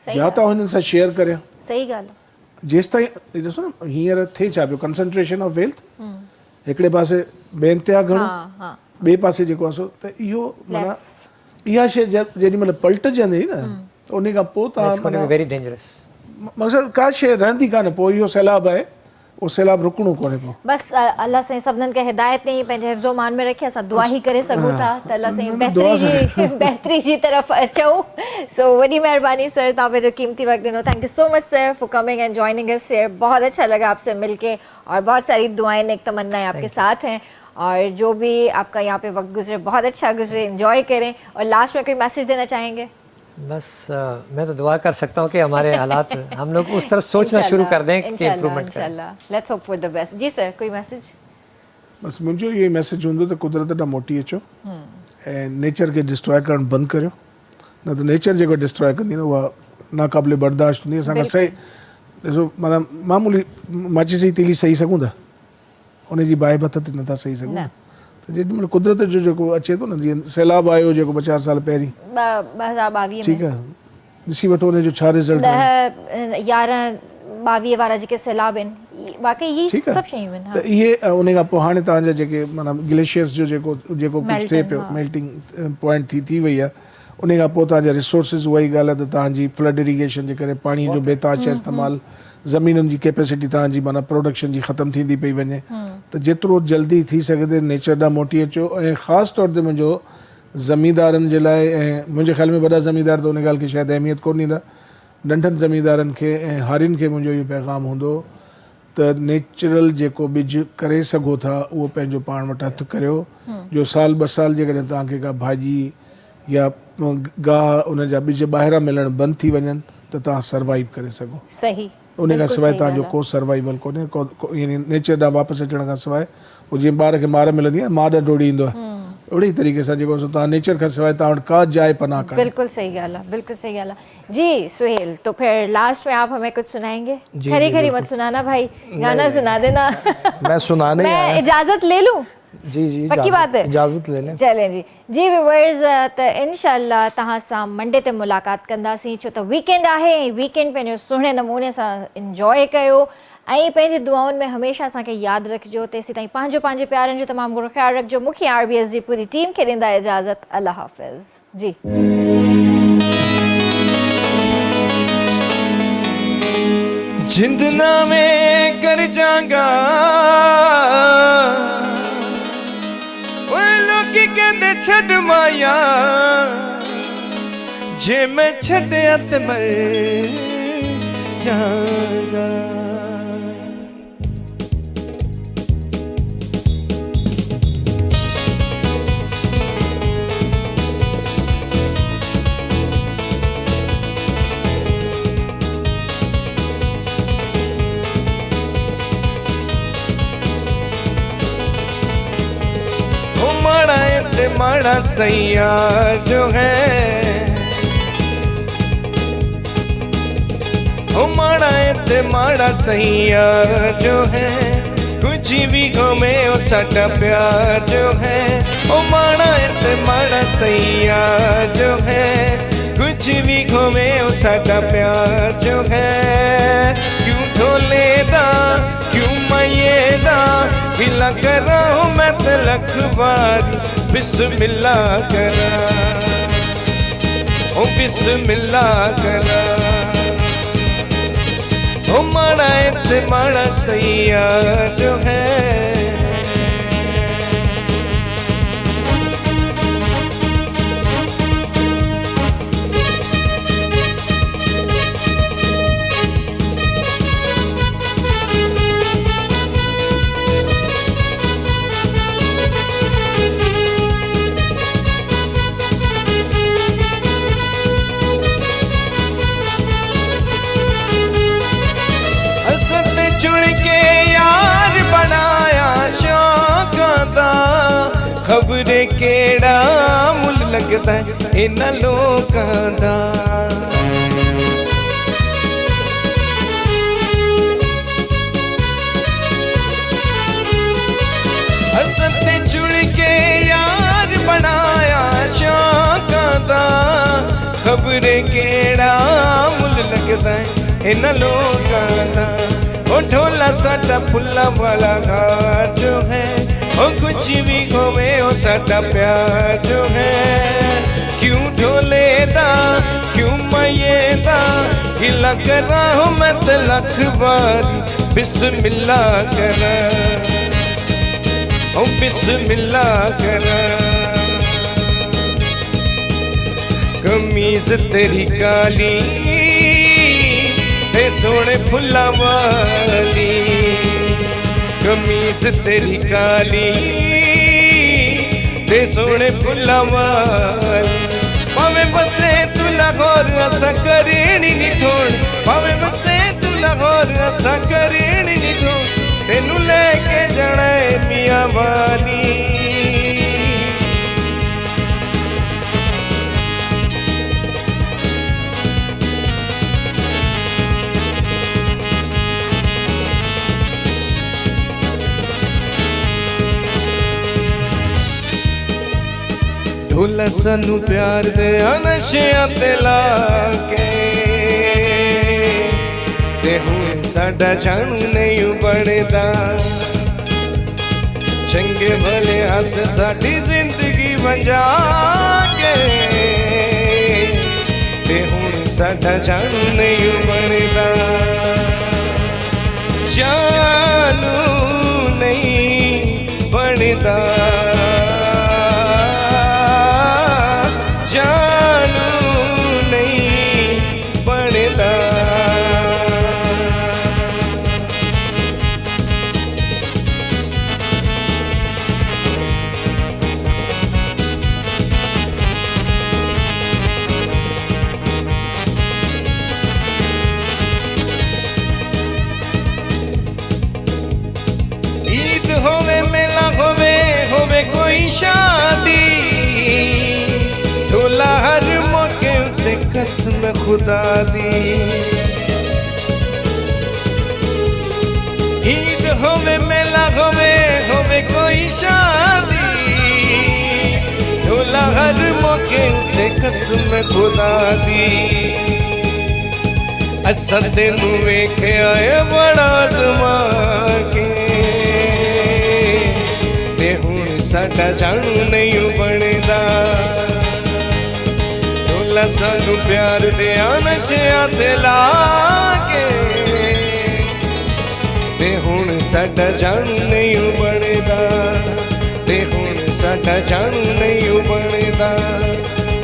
सही या त हिननि सां शेयर करियां सही ॻाल्हि आहे। जेसि ताईं ॾिसो न हींअर थिए छा पियो कंसंट्रेशन ऑफ वेल्थ हिकिड़े पासे बेइंतिहा घणो हाँ ॿिए पासे जेको आहे सो त इहो माना Less. इहा शइ जेॾीमहिल पलटजंदी न त उन खां पोइ It's going to तव्हां be very dangerous. मक़सदु का शइ रहंदी कान्हे पोइ इहो सैलाब आहे उहो सैलाब रुकणो कोन्हे पोइ बस अल्लाह साईं सभिनीनि खे हिदायत ॾेई पंहिंजे हिफ़्ज़ो मान में रखे असां दुआ ई करे सघूं था त अल्लाह साईं न, दुआ बहितरी जी तरफ़ अचूं। सो वॾी महिरबानी सर, तव्हां पंहिंजो कीमती वक्त ॾिनो। Thank you so much sir for coming and joining us sir. बहुत अच्छा लगा आपसे मिलके और बहुत सारी दुआएं नेक तमन्नाएं आपके साथ हैं और जो भी आपका यहाँ पे वक्त गुजरे बहुत अच्छा गुजरे, एंजॉय करें। और लास्ट में कोई मैसेज देना चाहेंगे? बस मैं तो दुआ कर सकता हूँ कि हमारे हालात हम लोग उस तरफ सोचना शुरू कर दें कि इम्प्रूवमेंट करें। इंशाल्लाह let's hope for the best. जी सर, कोई मैसेज? बसि मुंहिंजो इहो ई मैसेज हूंदो त कुदरत ॾांहुं मोटी अचो ऐं नेचर खे डिस्ट्रॉय करणु बंदि करियो, न त नेचर जेको डिस्ट्रॉय कंदी न उहा नाक़ाबिले बर्दाश्त हूंदी। असांखां सही ॾिसो माना मामूली माचिस जी तीली सही सघूं था, उनजी बाहि बत ते नथा सही सघूं न। त जेॾीमहिल कुदरत जो जेको अचे थो न जीअं सैलाब आयो जेको 2-4 साल पहिरीं 2022 में ठीकु आहे, ॾिसी वठो उनजो छा रिज़ल्ट आहे। 11-22 वारा जेके सैलाब आहिनि वाकई ये ठीकु सभु आहे शयूं आहिनि। त इहे उन खां पोइ हाणे तव्हांजा जेके माना ग्लेशियर्स जो जेको कुझु थिए पियो मेल्टिंग पॉइंट थी वई आहे, उन खां पोइ तव्हांजा रिसोर्सिस उहा ई ॻाल्हि आहे त तव्हांजी फ्लड इरीगेशन जे करे पाणी जो बेताज इस्तेमालु, ज़मीनुनि जी कैपेसिटी तव्हांजी माना प्रोडक्शन जी ख़तमु थींदी पई वञे। त जेतिरो जल्दी थी सघे नेचर ॾांहुं मोटी अचो। ऐं ख़ासि तौर ते मुंहिंजो ज़मींदारनि जे लाइ, ऐं मुंहिंजे ख़्याल में वॾा ज़मींदार त उन ॻाल्हि खे शायदि अहमियत कोन ॾींदा, नंढनि ज़मींदारनि खे ऐं हारियुनि खे मुंहिंजो इहो पैगाम हूंदो त नेचुरल जेको ॿिज करे सघो था उहो पंहिंजो पाण वटि हथु करियो, जो साल 2 साल जेकॾहिं तव्हांखे का भाॼी या गाह उन जा ॿिज ॿाहिरां मिलणु बंदि थी वञनि त तव्हां सर्वाइव करे सघो। सही, उन खां सवाइ तव्हांजो को सर्वाइवल कोन्हे, यानी नेचर ॾांहुं वापसि अचण खां सवाइ। उहो जीअं ॿार खे मार मिलंदी आहे, माउ ॾांहुं ॾोड़ी ईंदो आहे, ओड़ी तरीक़े सां जेको तव्हां नेचर खां सवाइ तव्हां वटि का जाइ पनाह कान्हे। बिल्कुल सही ॻाल्हि आहे, बिल्कुल सही ॻाल्हि आहे। जी सुहेल, तो फिर लास्ट में आप हमें कुछ सुनाएंगे? खरी खरी मत सुनाना भाई, गाना सुना देना। मैं सुनाने ही मैं आया। इजाजत ले लूं? जी पक्की बात है? इजाजत ले लें। चलें जी व्यूअर्स, त इंशाल्लाह तव्हां सां मंडे ते मुलाक़ात कंदासीं, छो त वीकेंड आहे। वीकेंड पंहिंजो सुहिणे नमूने सां इंजॉय कयो ऐं पंहिंजी दुआउनि में हमेशह असांखे यादि रखिजो। तेसीं ताईं पंहिंजे प्यारनि जो तमामु घणो ख़्यालु रखिजो। मूंखे RBS जी पूरी टीम खे ॾींदा इजाज़त। अल्लाह हाफ़िज़ जी। जिंदना में कर जागा लोकी कहते छड़ माया, जे मैं छड़िया ते मर जागा। माड़ा सैया जो है, ओ माड़ा सैया जो है, कुछ भी घूमे ओ साडा प्यार जो है। ओ माड़ा सैया जो है, कुछ भी घूमे ओ साडा प्यार जो है। क्यों ढोले दा क्यों मैये दा गिला करा मैं तलक बारी बिस्मिल्लाह करा, ओ बिस्मिल्लाह करा। ओ माड़ा सैया जो है। केड़ा मुल लगदा इन्हां लोकां दा। हसते जुड़ के यार बनाया शौकां दा, खबरे केड़ा मुल लगदा इन्हां लोकां दा। ओ ढोला साडा फुल्ला वाला घाट जो है, ओ कुछ भी होवे ओ साडा प्यार जो है। क्यों ढोले दा क्यों माये दा गिला करा हो मैं ते लख बारी बिस्मिल्ला करा, ओ बिस्मिल्ला करा। कमीज तेरी काली ते सोने फुल्ला वाली, कमीज तेरी काली ते सोने फुल्ला वाली। भावें बसे तू लाहौर असा करेनी नी थोड़, भावें बसे तू लाहौर असा करेनी नी थोड़, तेनू लेके जाना है मियां वाली। ढोला सानू प्यार दे नशियां ते लाके, ते हुण साडा जानू नहीं बनदा। चंगे भले हस साडी जिंदगी बचा के, ते हुण साडा जानू नहीं बनदा। जानू नहीं बनदा, होवे मेला होवे कोई शादी, ढोला हर मौके उत्ते कसम खुदा दी। ईद होवे मेला होवे कोई शादी, ढोला हर मौके उत्ते कसम खुदा दी। असा तेनू वेख्या है बड़ा अज़मा के, ते हुण साडा जानू नहीं बनदा। ढोला सानू प्यार दे नशियां ते लाके, ते हुण साडा जानू नहीं बनदा। ते हुण साडा जानू नहीं बनदा,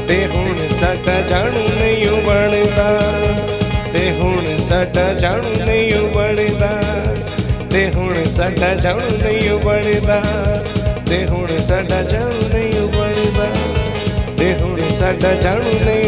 ते हुण साडा जानू नहीं बनदा। ते हुण साडा जानू नहीं बनदा, ते हुण साडा जानू नहीं बनदा। ते हुण साडा जानू नहीं बनदा, ते हुण साडा जानू नहीं